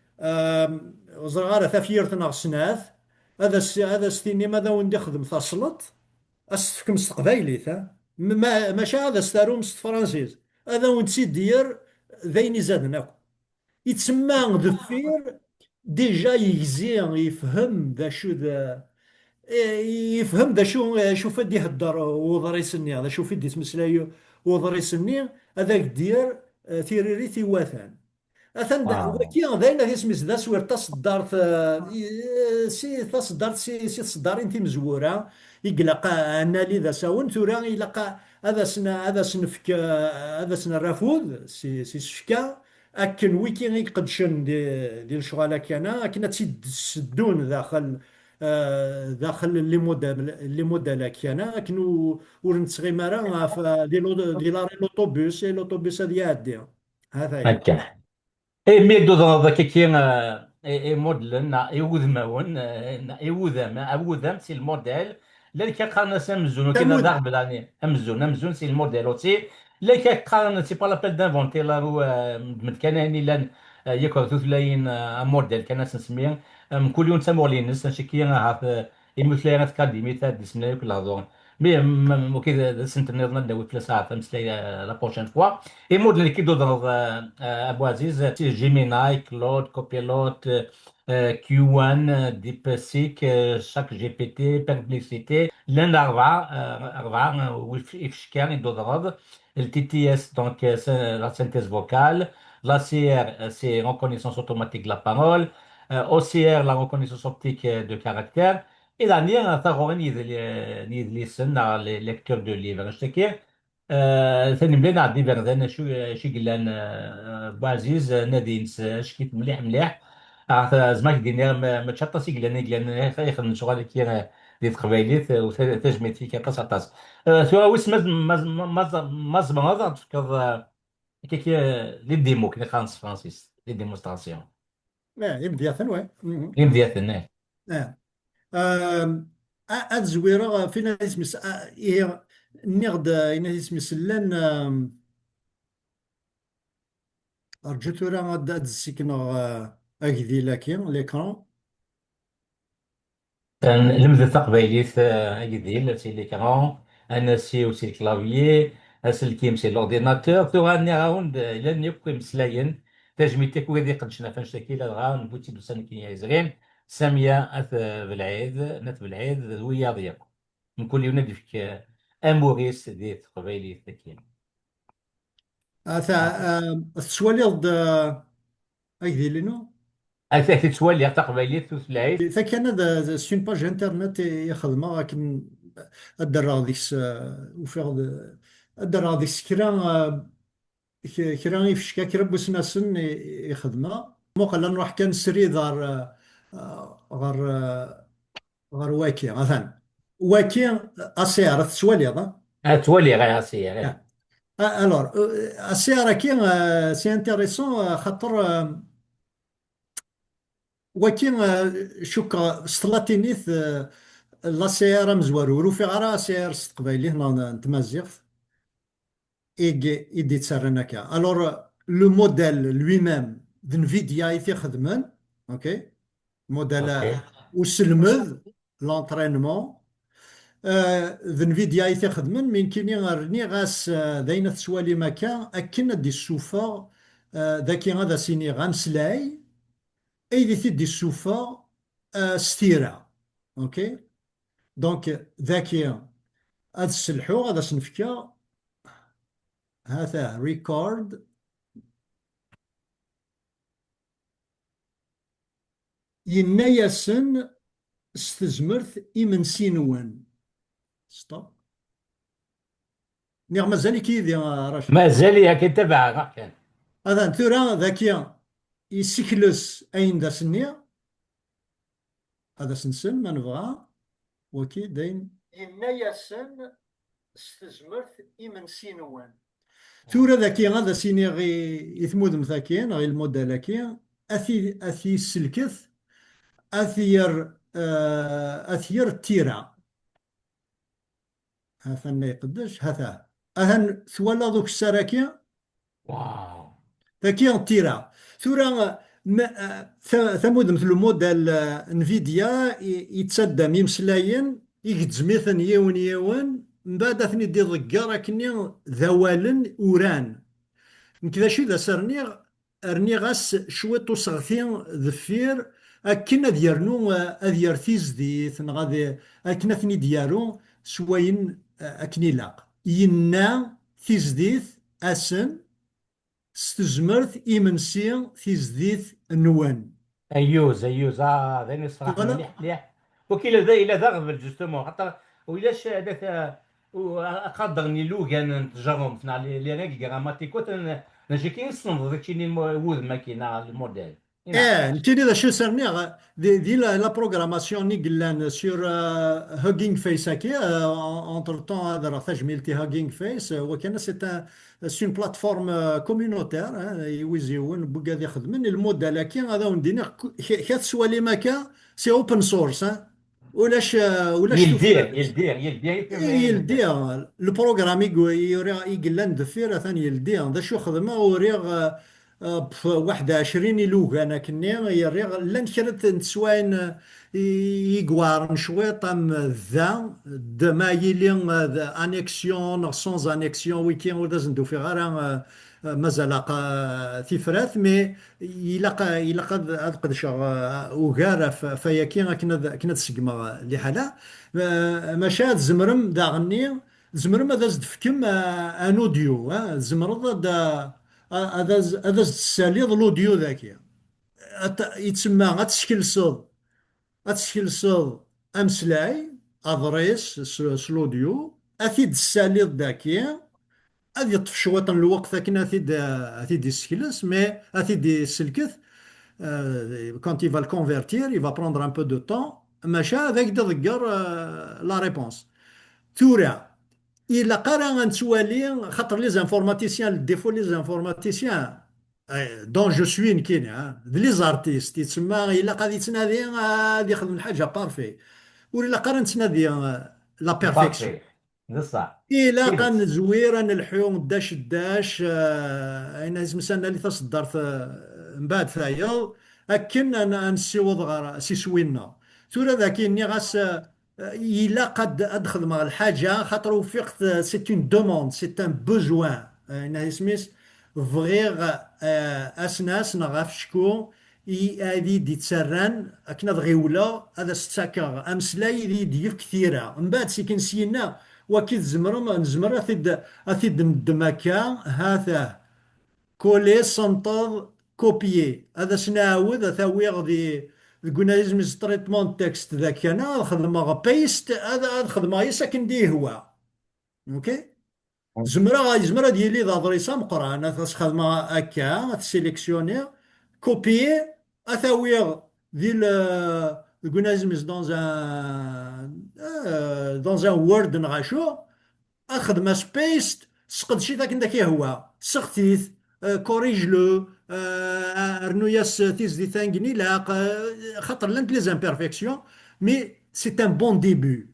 زغارة ثافيرتنا سناث هذا ستيني ماذا وندي خدم تصلت أستفكم ستقبايليت، ما ماشي هذا ستارو مست فرانسيز، هذا وين تسيد دير ذيني زادنا يتسمى ذفير. ديجا يجزي يفهم ذا شو ذا، يفهم ذا شو فدي يهدر وضري سني، هذا شو فدي تمسلايو وضري سني، هذاك دير تيريريتي واثان اثن واو. وكي ذاين اسميس ذا سوير تصدرت سي تصدرت سي تصدارين تي مزوره يقلق انا لي ذا ساون ثورا يلقى هذا سنفك هذا سن الرافود سي سفكا اكن ويكي يقدشن ديال الشغاله كان كنا تسدون داخل داخل اللي موديل كان كنو ورنتسغي مرا دي لوطوبوس لوطوبوس هذا يعدي هذا. هكا. اي ميدو ذا كيكي اي موديل نا ايوذماون ايوذم ايوذم سي الموديل. لذلك قارن امزون كنا تمود. ذاك بلاني امزون سي الموديل اوتي. لذلك قارن سي با لابيل دانفونتي لا هو كان يعني لان ياكل ثلاثين موديل كان نسميه كل يوم تمور لي ناس شكي هاف يمثل كاديمي تاع ديسمنا كل هذون. مي وكذا سنت نظن ندوي في ساعه فمسلي لا بروشين فوا. اي موديل اللي كيدو ابو عزيز سي جيميناي كلود كوبيلوت كيو 1 ديب سيك شاك جي بي تي بيربليسيتي لان أربعة ويفشكان يدو التي تي اس دونك لا سينثèse vocale. La CR, c'est reconnaissance automatique de la parole. OCR, la reconnaissance optique de caractère. Et la NIR, ça rend ni listen, les lecteurs de livres. Je sais que ثاني ملي نعدي بردان شي قلان بعزيز نادي شكيت مليح مليح. زعما دينا ما تشطاسي قلان يخدم شغل كي دي تقبايليت وتجميت فيك قصة طاس. سوا ويس ما تفكر كيك لي ديمو كي خانس فرانسيس لي ديمونستراسيون يبدي ثانوي. لي مدياتنا. اه الزويرة فينا اسمس هي نغد إن اسمس لان رجعت راه غاد السكنة أكذي لكن ليكرون. لمدة تقبايليت أكديل سي ليكرون أنسي وسي الكلافيي أسلكيم سي لورديناتور تو غاني راوند لان يبقى مسلاين تجميتك ويدي قدشنا فاش تكيلا غان بوتي دوسان كي يزغين سامية أث بالعيد نت بالعيد ويا ضيق من كل يوم ندي فيك أموريس دي تقبايليت تكين. السواليض أكذي لينو. أث تسولي تقبايليت في العيد. فكان هذا سون باج انترنت يخدمها لكن الدرا ديك وفيغ الدرا ديك كرا يفشكا كرا بوسناسن يخدمها مو قال نروح كان سري دار غار غار واكي مثلا واكي اسيارة تسوالي هذا. تولي غير سي غير. الور السيارة كي سي انتريسون خاطر واكي شوك سطلاتينيث لا سيارة مزوار وروفي غارة سيارة استقبايلي هنا نتمازيغ إيدي تسرنا كا الور لو موديل لوي ميم دنفيديا يثي خدمن. اوكي موديل اوكي. وسلمذ لونترينمون دنفيديا يثي خدمن من كيني غرني غاس داينة سوالي مكا أكن دي السوفا ذاكي غادا سيني غنسلاي ايدي تدي السوفا ستيرا. اوكي دونك ذاكي هذا السلحو هذا سنفكا هذا ريكورد ينايسن استزمرت إمنسينوان ستوب. نعم مازال كيدي راشد. ما زال ياك تبع راح كان. هذا ثورا ذاكيا يسكلس أين دا سنيا هذا سنسن ما نبغى وكي داين ينايسن استزمرت إمنسينوان. ثورا ذاكيا هذا سيني غي يثمود مثاكين غي الموديل كي أثي سلكث أثير أثير تيرا هذا يقدش هذا أهن ثولا ذوك السراكي واو. ذاكي تيرا ثورا ثمود مثل موديل انفيديا يتصدى ميمسلاين يقدزميثن يون يون من بعد ثني دي ضقار كني ذوالن وران كذا شي ذا سرنيغ ارني غاس شوية وصغثين ذفير اكن اذ يرنو اذ يرثيز دي غادي اكن ثني ديارو سوين اكني لاق ينا تيزديث اسن ستزمرت إيمنسي في زديث النوان ايوز ايوز ذاني الصراحه ولا مليح مليح. وكيلا ذا الى ذا غفل جوستومون خاطر ولاش هذاك اقدر نيلو كان نتجرم في لي ريغل غراماتيكو نجي كي نصنف داكشي اللي وذ ماكينه الموديل هنا. نتيني ذا شو سرني دي لا بروغراماسيون ني قلان سور هوغينغ فيس هكي اونتر طون هذا راه تجميلتي هوغينغ فيس وكان سي اون بلاتفورم كومينوتير يويزيون بوكا ذي يخدمن الموديل هكي هذا وندينا كات سوالي ماكا سي اوبن سورس ولاش يلديه توفى يلديه يلديه يلديه. يلدي البروغرام يوري يقلان دفير ثاني يلدي ذا شو خدمه وريغ بواحد 20 يلوغ انا كني يريغ لان كرت نتسواين يقوارن شويط ام ذا ما يلي انيكسيون سونز انيكسيون ويكين ودازن دو في غير مازال ثفرات مي إلا قد شغ وغارة فيا كنا تسقما لحالة مشات زمرم داغني زمرم هذا زدفكم ان اوديو زمرم هذا الساليض الاوديو ذاك يتسمى غتسكلصد امسلاي ادريس سلوديو اثيد الساليض ذاكي هذا يطفي شويه الوقت لكن اثيد يسكلس مي اثيد يسلكث quand il va le convertir, il va prendre un peu de temps. ماشا هذاك دغير لا ريبونس تورا الا قرا نتوالي خاطر لي زانفورماتيسيان ديفو لي زانفورماتيسيان دون جو سوي كاين لي زارتيست يتسمى الا غادي تنادي غادي يخدم الحاجه بارفي ولا قرا تنادي لا بيرفكسيون بارفي بصح إلا سكيلز. كان زويرا الحيوم داش داش أين اسم سنة اللي تصدرت من بعد ثايا أكن أنا نسيوض غير سي سوينا تورا ذاك إني غاس إلا قد أدخل مع الحاجة خاطر وفقت سي اون دوموند سي ان بوزوان أين سميس فغيغ أسناس نغاف شكون هذه دي تسران أكنا دغيولا هذا ستساكا أمسلاي ديف كثيرة من بعد سي كنسينا وكي تزمر نزمر اثيد ندمكا هذا كولي سنطر كوبيي هذا سنعاود ثاوي غدي قلنا لازم ستريتمون تكست ذاك انا خدمه بيست هذا خدمه يسكن ديه هو اوكي زمرا ديالي ذا ضريسه مقرا انا خدمه هكا تسيليكسيوني كوبيي اثاوي ذي قلنا لازم دون ان وورد نغاشو اخذ ما سبيس سقد شي ذاك ذاك هو سختيث كوريج لو رنو ياس تيز دي ثانكني لا خاطر لانت لي زامبيرفكسيون مي سي ان بون ديبي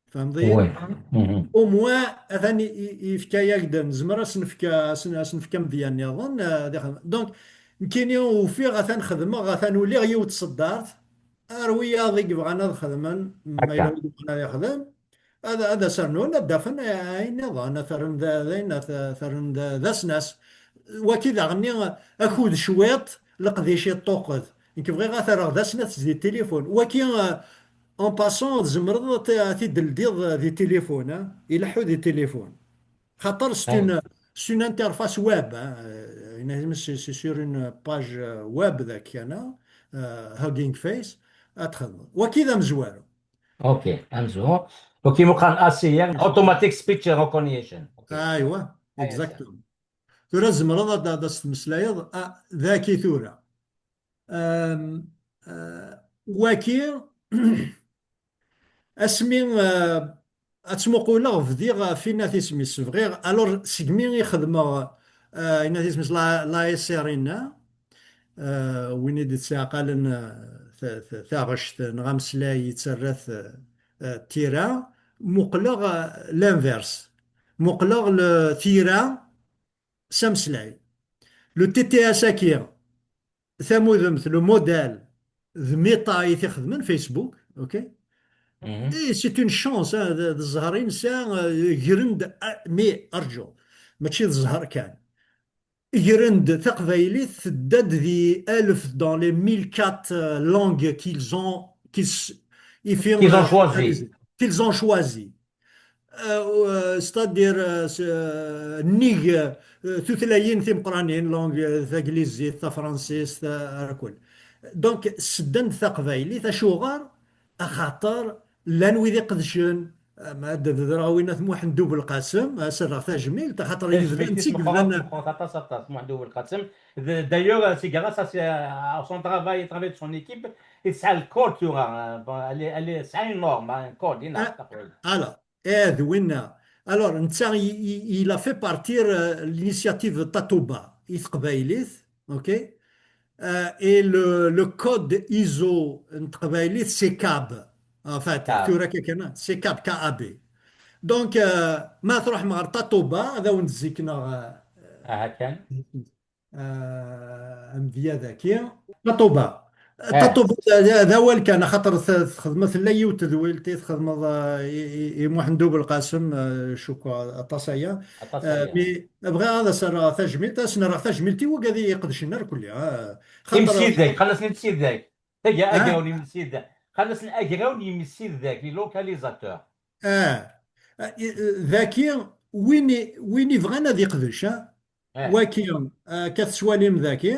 فهمتي وي. مهم. او موان اثاني يفكا ياكدا نزمر سنفكا مزيان نظن دونك كاين وفي غاثان خدمه غاثان ولي غيو تصدرت اروي ضيق بغانا خدما ما الا هكا. ودي بغانا يخدم هذا سرنون الدفن اي نظام ثرن ذا ثرن ذا سناس وكذا غني اخذ شويط لقديش يطوقد يمكن بغي غاثر ذا سناس دي التليفون وكي اون باسون زمرض تيدل ديض دي تليفون يلحو دي تليفون خاطر أي. سون انترفاس ويب يعني سي سور اون باج ويب ذاك انا هاجينغ فيس اتخدم وكذا مزوار اوكي انزو. اوكي مقارن اسيا اوتوماتيك سبيتش ريكونيشن. اوكي. ايوه اي سا. اكزاكتو ثورة زمرضة دا ستمسلايض ذاكي ثورة أم، واكي اسمي اتسمقولا فديغ فينا تيسميس فغير الور سيغمي يخدم إنا تيسميس لا يسيرينا وين يدي تساقال ثاغش نغمسلاي يتسرث تيرا مقلغ لانفيرس مقلغ تيرا سمسلاي لو تي تي اس اكير ثمود مثل موديل ذ ميتا يتخدم من فيسبوك اوكي مهم. اي سي اون شونس الزهر انسان جرند مي ارجو ماشي الزهر كان جرند تقبايليت تداد ذي الف دون لي 1004 لونغ كيلز qu'ils ont يفين choisi. كيلز اون شوازي ستادير نيغ ثلاثين ثمقرانين لونغ ثا انجليزي ثا فرنسيس ثا الكل دونك سدن ثقبايلي ثا شوغار اخاطر لان ويدي قدشن ما دراوينا ثموح ندوب القاسم سر ثا جميل خاطر يبدا تجميل نسيك تسمخرات بدا تسمخرات atas atas محدو بالقسم. D'ailleurs, c'est grâce à son travail, au travail de son équipe, et ça le code sur c'est une norme, un code énorme. alors هذا وين الور نتا il a fait partir l'initiative Tatoba يثقبايليث اوكي et le code ISO نتقبايلي سي كاب enfin Cave. ثورة كنا سي كاب KAB دونك ما تروح مع تاتوبا هذا وين تزيكنا هكذا. انفيا ذكي تطوبة اه. تطوبة هذا هو اللي كان خاطر خدمة اللي وتدويل تخدم محندوب القاسم شكرا التصايا التصريح. مي بغى هذا سر تجميل تسنى راه تجميلتي وقاعد يقدش النار كلها خاطر يمسيد ذاك خلصني نسيد ذاك. تجي اه اجراوني نسيد ذاك. خلصني اجراوني يمسيد ذاك لي لوكاليزاتور. اه ذكي وين بغانا ذي يقدش اه. وكي كتسواليم ذكي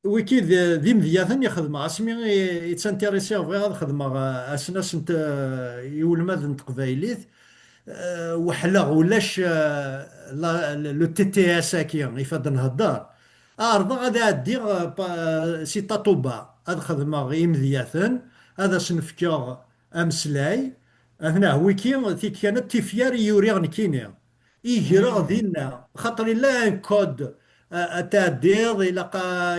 ويكي ذي مذياثن يخدم اسمي يتسانتيريسي فغي هذا خدمة اسناس انت يولماد نت قبايليت وحلا ولاش لو تي تي اس كي يفاد نهضر ارضا غادا عدي سي تاطوبا هذا خدمة غي مذياثن هذا سنفكا امسلاي هنا ويكي في كانت تيفيار يوريغ كينيا يجرى دينا خاطر لا ان كود تاع الى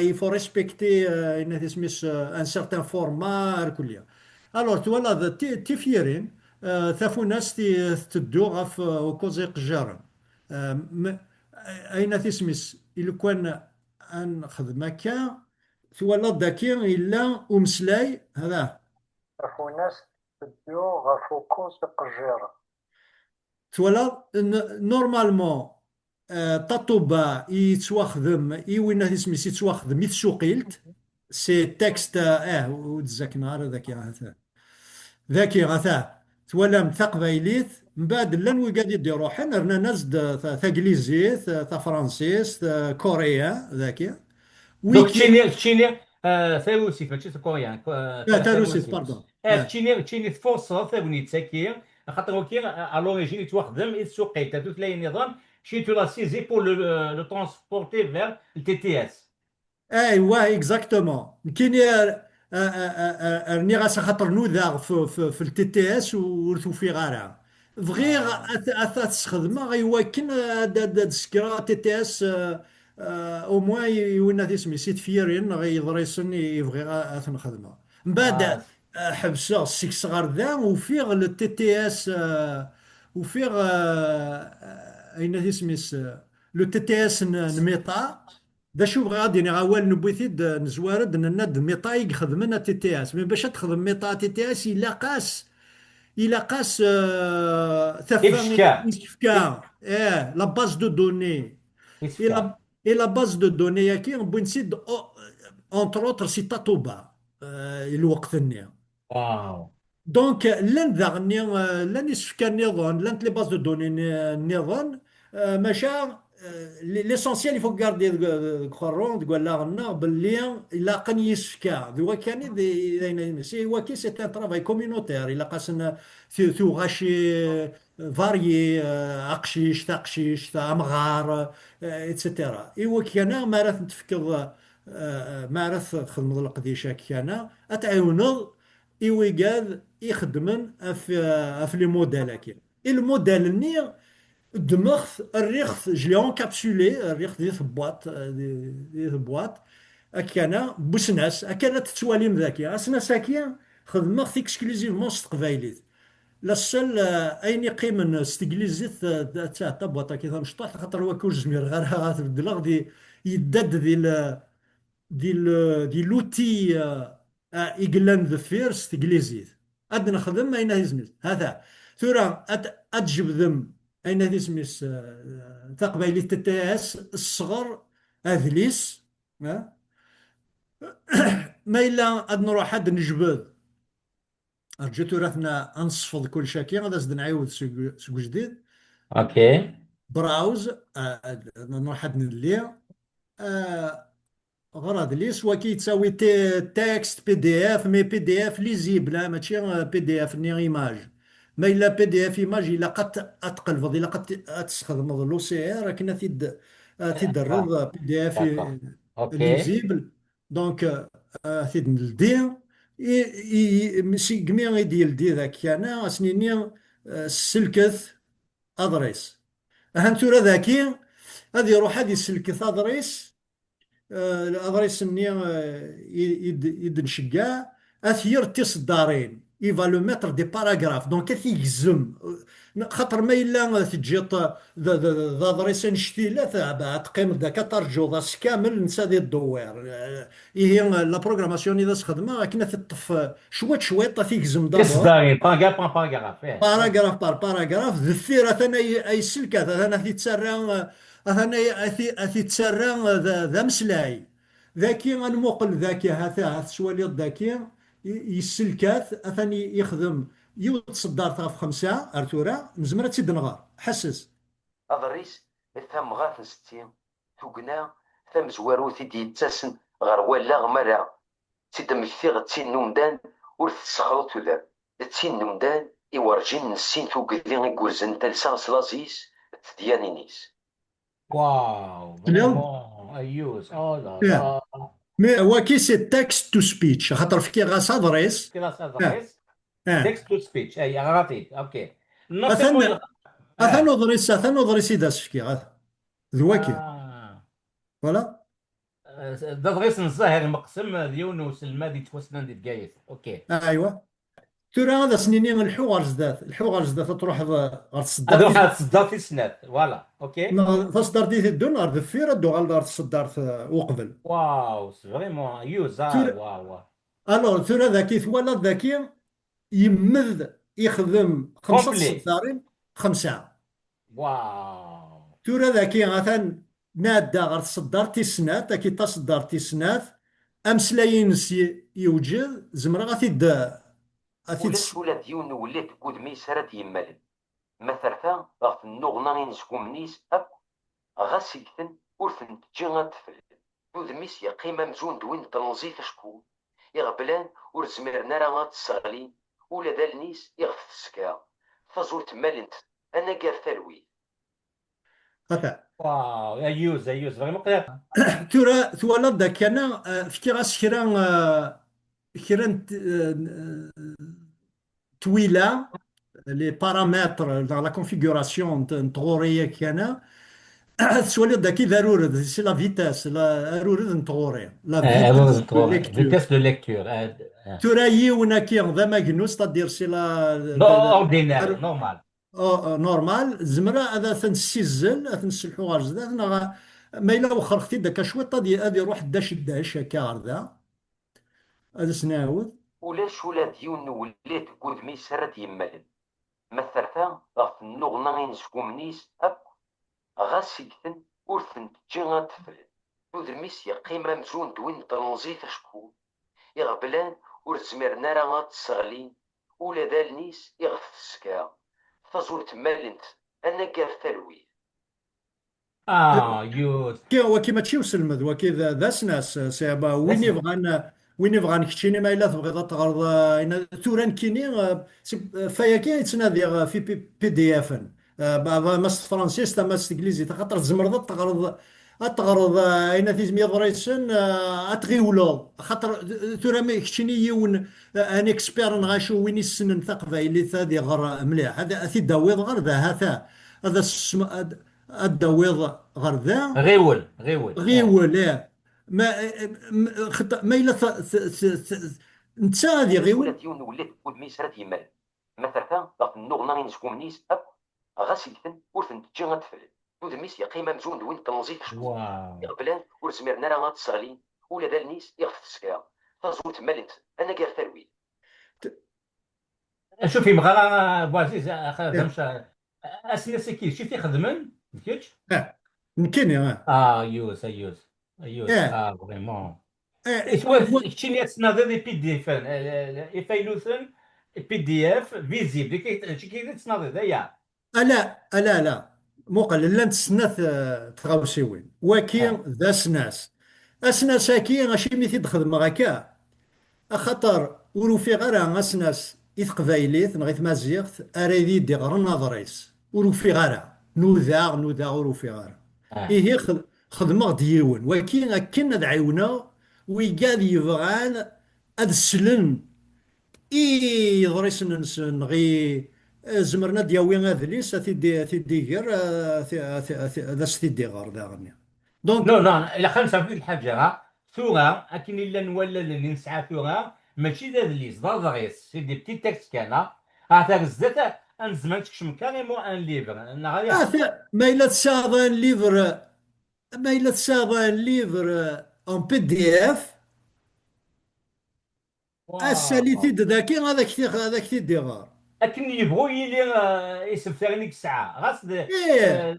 يفو ريسبكتي ان سميس ان سارتان فورما الكليه الور تولى تيفيرين ثافو ناس تدو غاف وكوزي قجارن اين تسميس إلا كان ان خدمه كا تولى داكي الا ومسلاي هذا عفوناس تديو غافو كوز قجيرة. تولى نورمالمون تطوبا يتواخدم وين اسميس يتواخدم يتسوقيلت سي تكست وتزاك نهار ذاكي غاثا تولى ثقبايليت من بعد لان وي قاعد يدي روحنا رنا ناس ثانجليزيت ثا فرنسيس ثا كوريا ذاكي دوك ويكي تشيني ثاوسي ماشي كوريان تاروسيس ثاوسي. باردون تشيني تفوصل ثاوني تساكي خاطر وكي à l'origine يتوخدم يتسوقي تاتو تلاقي نظام شي تو لا سيزي بور لو ترونسبورتي فير التي تي اس. ايوا اكزاكتومون كاين رني غاس خاطر نوذا في التي تي اس ورثو في غارة فغير اثاث تستخدمها غيواكن سكرا تي تي اس او موان وين هذا اسمي سيت فيرين غيضريسن يبغي اث نخدمها من بعد حبسه السيك صغار ذا وفيغ التي تي اس وفيغ اين هذا اسمي لو تي تي اس نميطا دا شو بغا غادي غاوال نبويثيد نزوارد نناد ميطاي خدمنا تي تي اس مي باش تخدم ميطا تي تي اس الا قاس ثفان يفشكا. يسفكا لا باز دو دوني يفشكا. اي لا باز دو دوني ياكي نبغي نسيد اونتر اوتر سي تاتوبا الوقت النيا واو. دونك لان ذاغني لان يسفك النظام لان لي باز دو دوني النظام ماشا ليسونسيال يفو كاردي كورون تقول لا غنا باللي الا كان يسفكا دوا كان سي واكي سي ان ترافاي كومينوتير الا قاسنا ثو غاشي فاريي اقشيش تقشيش تا امغار اتسيتيرا ايوا كان ما راه تفكر ما راه خدمه القديشه كان اتعاونوا ايوا قال يخدمن في لي موديل كي الموديل ني دماغ الريخ جلي انكابسولي الريخ دي ثبواط دي ثبواط اكانا بوسناس اكانا تتواليم ذاكي اسنا ساكيا خدمة اكسكلوزيفمون ستقبايليت لا سول اين يقيم استكليزيت تاع طبواطا كي نشطح خاطر هو كل زمير غير غتبدل غادي يدد دي لوتي يقلان ذا فيرست انجليزيت اد نخدم اين هذه سميت هذا ثورة اتجبذم اين هذه سميت تقبيلي تتاس الصغر اذليس ما الا اد نروح اد نجبد رجيت ورثنا انصفض كل شاكي غادا زد نعاود سوق جديد اوكي. براوز نروح اد نلي غرض لي سوا كي تساوي تكست بي دي اف مي بي دي اف ليزيبل ماشي بي دي اف ني ايماج ما الا بي دي اف ايماج الا قد اتقلب الا قد تستخدم لو سي ار كنا تدرب بي دي اف داكور. اوكي. ليزيبل دونك تيد نلدي ماشي كمية يدير دي ذاك انا سنيني السلكث ادريس هانتورا ذاكي هذه يروح هذه السلكث ادريس الادريس ني يد نشجع اثير تصدارين يفا لو متر دي باراغراف دونك كيف يجزم خاطر ما الا تجي ذا ادريس نشتي لا تقيم ذاك ترجو ذا كامل نسى ذي الدوار هي لا بروغراماسيون اذا خدمه كنا تطف شويت شويت تيجزم دابور تصداري باراغراف باراغراف. باراغراف بار باراغراف ذفير اثنا اي سلكات اثنا تيتسرى اثنا تيتسرى ذا مسلاي ذاكي غنموقل ذاكي هذا سوالي ذاكي يسلكات اثني يخدم يتصدر في خمسة ارتورا مزمرة تيد نغار حسس أضريس ثم غاث ستين توقنا ثم زوارو تيدي يتساسن غير ولا غمرا تيدم كثير تين نومدان ورث تسخلط ذا تين نومدان إورجين نسين توقدين يقوزن تلسان سلاسيس تديانينيس. واو فريمون ايوز او لا لا. مي هو كي سي تكست تو سبيتش خاطر في كي غاس ادريس كلاس ادريس اه تكست تو سبيتش اي غلطيت. اوكي. اثن اثن اه. ادريس اثن ادريس يداس في كي غاث ذواكي فوالا دغيس نزهر المقسم يونس المادي توسنان دي تقايس. اوكي. ايوا ترى هذا سنيني الحوار زدات الحوار زدات تروح غير هذا تصدر واحد صدار في سنات فوالا. اوكي. تصدر دي الدون غير دفير دو غير تصدر وقبل واو فريمون يوزا. ترى واو واو. الو ترى ذاكي ثوالا ذاكي يمذ يخدم خمسة كومبلي. تصدارين خمسة واو. ترى ذاكي مثلا نادا غير تصدر تيسنات كي تصدر تيسنات امسلاين يوجد زمرا غادي ولاش ولا ديون ولات كود ميسرات يمالن مثلا غاف النغنا ينسكو منيس أب غاسيكتن ورثن تجي غاتفل ودميس يا قيمة مزون دوين تنزيف شكون يغبلان ورزميرنا راه غاتسغلين ولا دالنيس يغف السكا فزورت مالنت انا قال ثروي هكا واو يوز فريمون قليل. ترى ثوالا ذاك انا فكي غاس كرا طويله لي بارامتر dans la configuration نتغوري كان سوالي داكي ضروري سي لا فيتاس لا ضروري نتغوري لا فيتاس دو ليكتور فيتاس دو ليكتور. ترايي وناكي ذا ماغنوس تدير سي نو اوردينير نورمال. نورمال زمرا هذا تنسيزل تنسلحو غير زداد ما الا وخر ختي داك شويه غادي يروح داش داش هكا هذا هذا سناود ولاش ولا ديون ولات كود ميسرات يمالن مثلا غاف النغنا ينسكو منيس أب غاسيكتن ورثن تجي غاتفل ودميس يا قيمة مزون دوين تنزيف شكون يغبلان ورزميرنا راه غاتسغلين ولا دالنيس يغف السكا فزورت مالنت انا قال ثروي. يوز. وكي ما تشي وسلمد وكي ذا سناس سيبا وين يبغى نكتشيني ما الا تبغي تغرض توران كيني فيا كي يتنادي في بي دي اف ماس فرنسيس تا ماس انجليزي خاطر تزمرض تغرض اين تيزم يضريسن اتغيولو خاطر تورا ما يكتشيني يون ان اكسبير نغاشو وين يسنن ثقفايلي ثادي غير مليح هذا اثي داويض غير ذا هذا الداويض غير ذا غيول غيول ما الا انت هذه ولا غيول ديون ولات كود ميسرات يمالن مثلا غاف النغنا ينسكو منيس أب غاسيكتن ورثن تجي غاتفل ودميس يا قيمة مزون دوين تنزيف شكون واو. يغبلان ورزميرنا راه غاتسغلين ولا دالنيس يغف السكا فزورت مالنت انا قال ثروي. شوفي مغا بوعزيز إيه. خدمش اسنسكي شوفي خدمن كيتش. يمكن يوز يوز يوز إيه. فريمون. إيه. إثواث كتشيني تسناضي دي بي دي اف إفايلوثن بي دي اف فيزيبل كي تسناضي ذايا. لا مقل لا نتسنى تغاوسيوين وكي ها ذا سناس اسناس كي غاشي مي تخدم هكا خاطر ورو في غير اسناس تقبايليت نغيت مازيغت اريدي دي غير ناظريس ورو في غير نوذا ورو في غير ها إيه خدمة ديون وكي كنا دعيونا ويقال يبغان هاد السلن إي ضريس ننسن غي زمرنا دياوي أذليس تيدي غير ذا ستيدي غير ذا غني نو دونك نو الا خمسة في الحاجة ثورة اكن الا نولى اللي نسعى ثورة ماشي ذا اللي صدر ضغيس سي دي بتي تكست كان هذا الزيت انزمان تكشم كاريمون ان ليفر انا غايا. ما إلا تساغن ليفر ما إلا تساغن ليفر أون بي دي إف واو. الساليتي ذاكي هذاك تيدي غير اكن يبغوا يلي اسم ثاني الساعة غاس إيه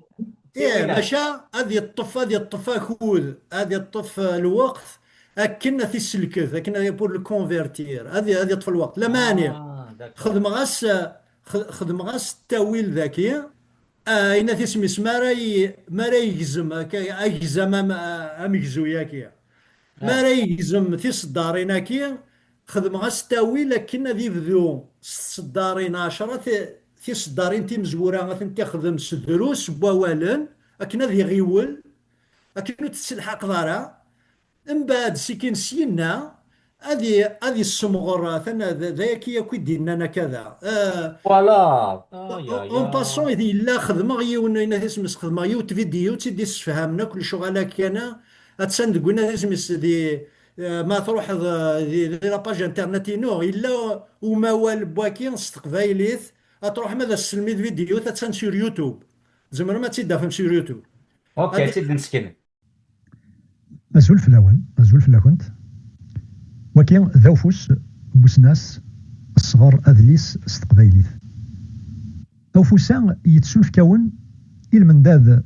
تيوينات. ماشا هذه الطف اكود هذه الطف الوقت اكن في السلكت اكن بور الكونفرتير هذه طف الوقت لا مانع داكور. خدم غاس التاويل ذكي اين تسمي ما راي يجزم اجزم ام يجزو ياكي ما اه راي يجزم في صدارين كي خدم غاس التاويل لكن ذي بذو صدارين عشرة في صدارين تي مزورة غادي تخدم دروس بوالن اكن ذي غيول اكن تسلحق ضارا من بعد سكين سينا هذه السمغرة ثنا ذاك ياكو دينا انا كذا فوالا. يا اون باسون يا. اذا لا خدمه يون اين تسمس خدمه يوت فيديو تيدي تفهمنا كل شغله كان اتسند قلنا تسمس دي ما تروح دي لاباج انترنت نو الا وما وال بواكين استقبايليت تروح ماذا السلمي فيديو تتسن سور يوتيوب زمر ما تيدافم سور يوتيوب اوكي هذه سيد مسكين. مسؤول في الأول مسؤول في الأكونت وكين ذوفوس بوسناس الصغار أذليس استقبايليت أوفوسا يتسولف كون المنداد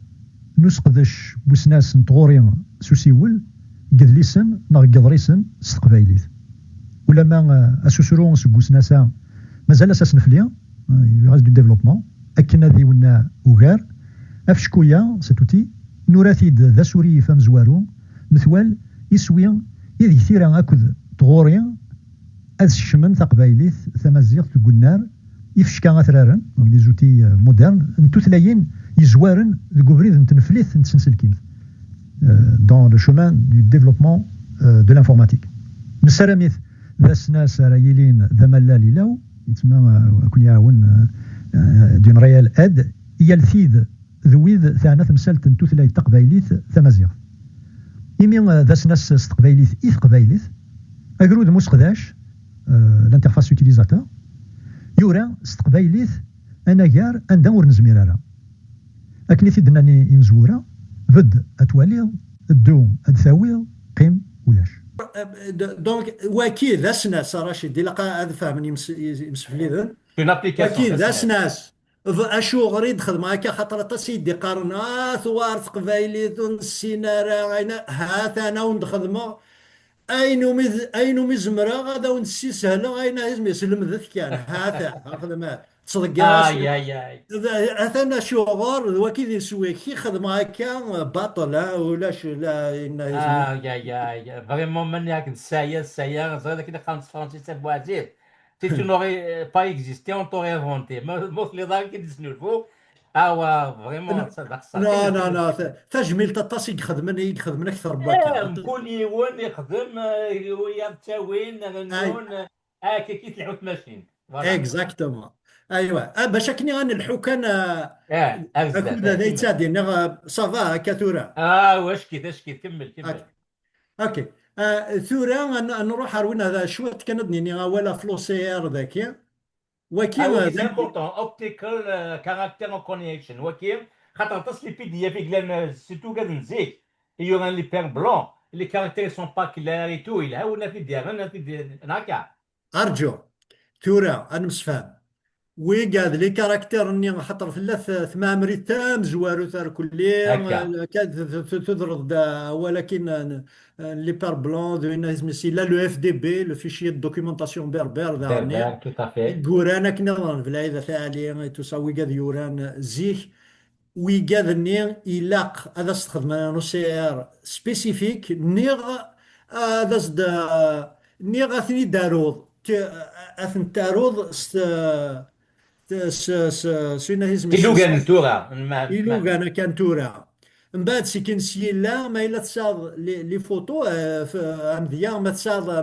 نسقدش بوسناس نطغوريا سوسيول قدليسن نغ قضريسن استقبايليت ولما اسوسرون سبوسناسا مازال اساس نفليا يغاز دو ديفلوبمون اكن هذه ونا وغار افشكويا ستوتي نوراتيد ذا سوري فام زوارو مثوال يسوي إذ كثيرا أكد طغوريا أذ الشمن تقبايليت ثمازيغ تقنار يفشكا غثرارن دي زوتي مودرن نتو ثلاين يزوارن الكوبريد نتنفليت نتسنسل كيمت dans le chemin du développement de l'informatique. نسرميث ذا سناس رايلين ذا ملالي لاو يتسمى كون يعاون دون ريال اد يالثيذ ذويذ ثانا ثمسالت نتو ثلاين تقبايليت ثمازيغ يمين ذا سناس استقبايليت قبايليت اقرود مسقداش الانترفاس يوتيليزاتور يورا استقبايليت انا كار اندور نزميرارا اكني في دناني يمزورا فد اتوالي الدو ادثاوي قيم ولاش دونك واكيد ذا سناس راشد دي لقى هذا فاهم يمسفليذن اون ابليكاسيون واكيد ذا تسنى. سناس اشو غريد خدم هكا خاطر تسيدي قارنا ثوار تقبايلي ثون السينارا غينا هات انا وندخدمه اينو مزمرا غادا ونسي سهله غاينا يزمي سلم ذات كان هاتا خدمه تصدق اي اي. اثنا شغل وكيد يسوي كي خدمه هكا باطل ولا شو لا يزمي يا فريمون من ياك السايا زاد كده 5 بوازير. Si tu n'aurais pas existé, on t'aurait inventé. Most les gens qui disent nous, ah ouais, vraiment, ça لا كاين لا كاين. لا تجميل تطاس يخدمنا اكثر بكا كل يوم يخدم ويرتوين اي غنون كي تلعب ماشين فوالا. اكزاكتومون ايوا باش كني غنلحو كان ازداد اكون ذي كمل. تادي صافا هكا ثورة واش كيت اش كيت كمل كمل. اوكي ثورة نروح اروين هذا شويه كان دنيني ولا فلوسيير ذاك وكي وي سي ذاك امبورطون اوبتيكال كاركتير كونيكشن وكيل خاطر تصلي بي دي اف يقلان سيتو قاعد نزيك يوران لي بير بلون لي كاركتير سون با كلار اي تو يلها ولا في ديالنا في هكا. ارجو ثورة انا مسفهم وي قاعد لي كاركتير اني خاطر في الث ثما مريت تام زوارو ثار هكا. كليا كاد تضرب ولكن لي بار بلون دو سي لا لو اف دي بي لو فيشي دوكيومونطاسيون بربر دارني بربر، tout à fait. يوران كنا في العيدة ثاني تساوي قاد يوران زيك ويقاد نيغ يلاق هذا استخدم انا نو سي ار سبيسيفيك نيغ هذا زد نيغ اثني داروض اثن تاروض سينا هيزم إلو السيس قال نتورا إلو غانا كان تورا من بعد سي كان سيلا ما إلا تصاد لي فوتو في أمذيا ما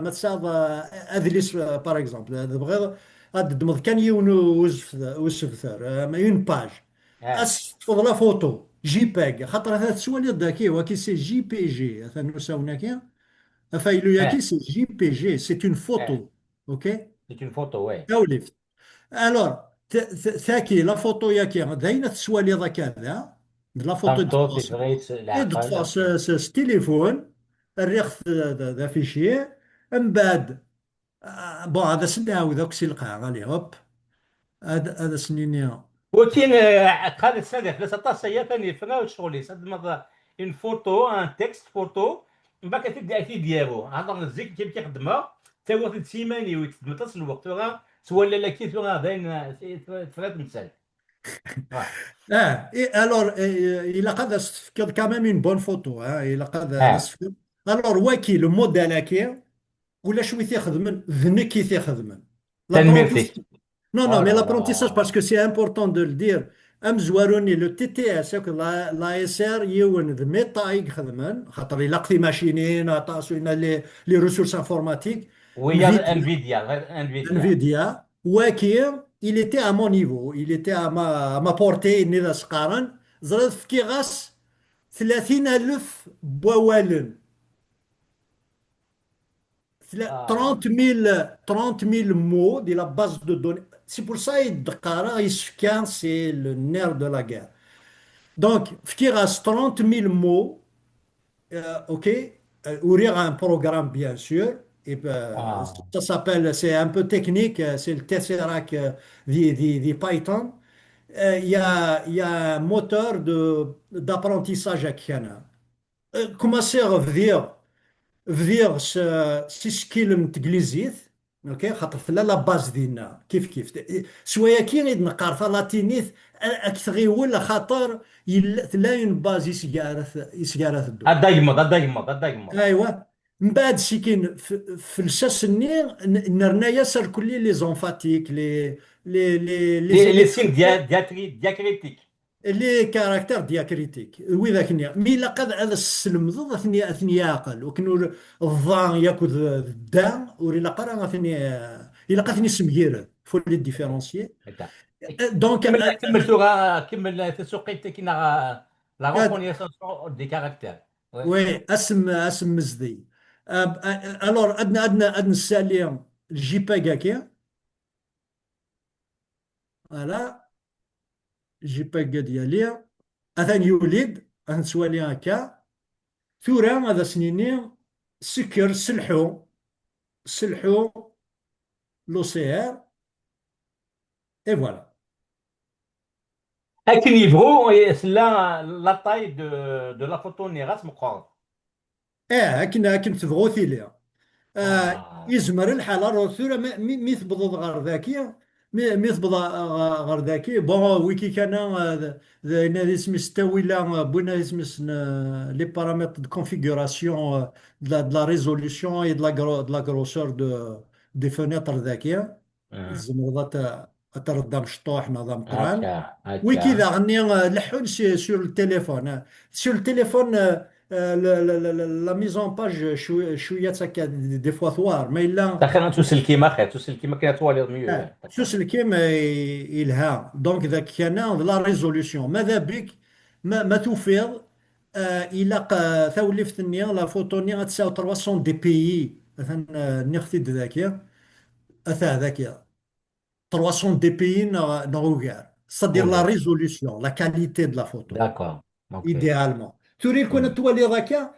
تصاد أذليس باغ إكزومبل هذا بغيض هاد دمض كان يون وسف ثار ما يون باج أس تفضل فوتو جي باج خاطر هذا سوالي ذاكي وكي سي جي بي جي هذا نساونا كي فايلو ياكي اه سي جي بي جي سي اون اه فوتو اوكي c'est une photo ouais. تولي الوغ ثاكي لا فوتو ياكي دايما تسوالي ذاك هذا لا فوتو تنشطو دفاس تفغيت العقل. دفاس التليفون الريخ ذا فيشي من بعد بون هذا سناو ذاك سلقها غالي هوب هذا سنيني وتين قال السنة في 16 سنة ثاني فنا شغلي صد مرة ان فوتو ان تكست فوتو من بعد كتبدا اكيد ديالو هذا الزيك كيف كيخدمها تا هو سيماني ويتخدم تصل الوقت راه سوالا لا كيف راه باين تفرات مثال. اه الوغ الى قاد تفكر كامام اون بون فوتو الى قاد اه تفكر الوغ واكي لو موديل هاكي ولا شوي تيخدمن ذنك كي تيخدمن تنميرتك. لابرونتيساج Non, Oh non, mais là l'apprentissage, parce là. que c'est important de le dire. Amzouaroni, le TTS, c'est que l'ASR, يون ذ ميتا يخدمن خاطر يلقي ماشينين عطاسو لي ريسورس انفورماتيك ويا نفيديا انفيديا انفيديا. NVIDIA وكي il était à mon niveau il était à ma portée إني ذا سقارن زرت في كيغاس 30,000 بوالن اه 30 000 mots de la base de données. C'est pour ça que c'est le nerf de la guerre. Donc, il reste 30 000 mots, OK, ouvrir un programme, bien sûr. Et اه ça s'appelle, c'est un peu technique, c'est le Tesseract de Python. Il y a un moteur d'apprentissage à Kiana. Comment ça veut فدير سيسكيلم تجليزيت اوكي خاطر في لا باز ديالنا كيف سوايا كي غيد نقار فلاتينيت اكثر ولا خاطر لا اون باز يسكارث الدو هذا يمض هذا يمض هذا يمض. ايوا من بعد سيكين في الساسني نرنا ياسر كل لي زونفاتيك لي لي سين دياكريتيك. لي كاركتر دياكريتيك وذاك مي لا قد هذا السلم ضد اثني عاقل وكنو الظان ياكل الدا وري لا قرا اثني الا قاثني سمير فول لي ديفيرونسيي هكا. دونك كمل سوغا كمل تسوقيت كينا لا ريكونيسونس دي كاركتير. وي اسم مزدي الور ادنا السالي الجي باكا كي فوالا الجي باكا ديالي اثاني يولد اثنسوالي هكا ثورة هذا سنيني سكر سلحو l'OCR et voilà. À quel niveau c'est là la taille de la photo نيغاس مقارن. كنا تبغوا ثيليا اه يزمر الحالة روثورة مي تبضض غير ذاكية مي تبض غير ذاكية بون ويكي كان نادي سميس تاويلا بونا سميس لي بارامتر دو كونفيغوراسيون de la résolution et de la grosseur des fenêtres ذاكية الزمرضات تردى مشطوح نظام طران هكا وكذا هكا. غني لحون سور التليفون سور التليفون لا ميزون باج شويه هكا دي فوا ثوار ما الا دخلنا تسلكي ما خير تسلكي ما كاين توالي ميو. سوس الكيما يلها دونك ذاك كان لا ريزوليسيون ماذا بك ما توفيض الى ثولفت النيا لا فوتوني غتساو 300 دي بي مثلا نختي ذاك اثا ذاك 300 دي بي نغوغار c'est-à-dire la اولا résolution la qualité de la photo داكور اوكي. idéalement توري كون تولي ذاك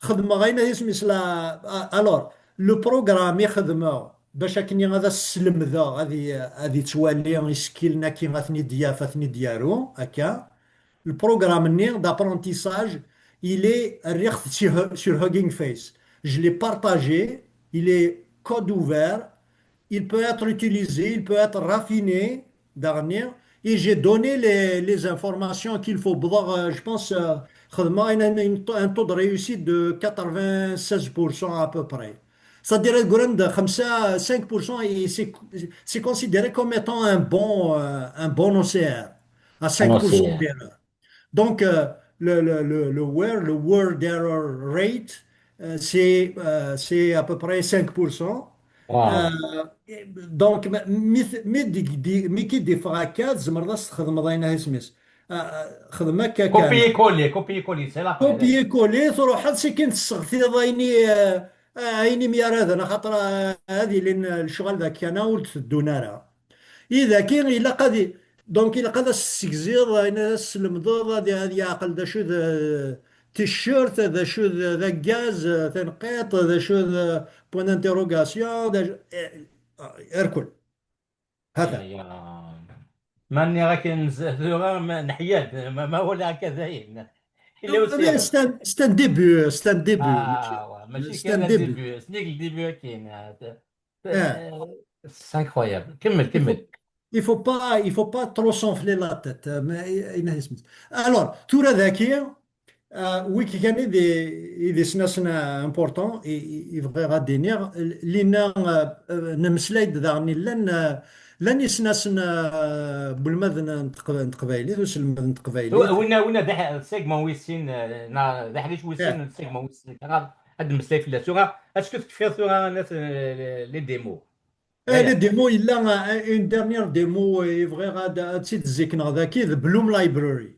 خدمة غينا اسمي سلا الور لو بروغرام يخدم باش كني غادا السلم ذا غادي توالي يسكيلنا كي غاثني ديافاتني ديالو هكا. Le programme d'apprentissage, il est sur Hugging Face. Je l'ai partagé, il est code ouvert, il peut être utilisé, il peut être raffiné dernier. Et j'ai donné les informations qu'il faut. Je pense خدمة un taux de réussite de 96% à peu près. C'est-à-dire que 5%, c'est considéré comme étant un bon OCR à Ah non, 5% d'erreur. Donc, le word error rate, c'est à peu près 5%. Euh, واو. donc, مي كي دي فراكات زمر تخدم ضاينها سميس خدمة كان كوبي كولي كوبي كولي سي لافير. كوبي كولي تروح هاد سي كنت تستغثي ضايني عيني ميار هذا خاطر هذه لان الشغل ذاك انا ولد الدونارة اذا كان الا قادي دونك الا قاد السكزير انا السلمضوض هذه عقل ذا شو ذا تيشيرت ذا شو ذا غاز تنقيط ذا شو ذا بوان انتروغاسيون ذا اركل هذا يا ماني راك نزهزو نحيد ما ولا هكذا إلا وسير. ستان ديبي ماشي كان ستان ديبي الديبيو سنيك الديبيو كاين. اه سي انكرويابل. كمل il كمل. faut il faut pas trop s'enfler la tête alors tout ذكي ويكي كان إذا سناسنا امبورطون يبغي غادي نير لينا نمسلايد داغني لن يسناسنا بالمذن نتقبايلي وسلم نتقبايلي وين ذا سيغمون ويسين ذا حديث ويسين سيغمون ويسين هاد المسائل في اللاسوغا اسكو تكفي ثوغا ناس لي ديمو. لي ياك ديمو الا اون ديرنيير ديمو يبغي غادا تسيت زيكنا ذاكي بلوم لايبراري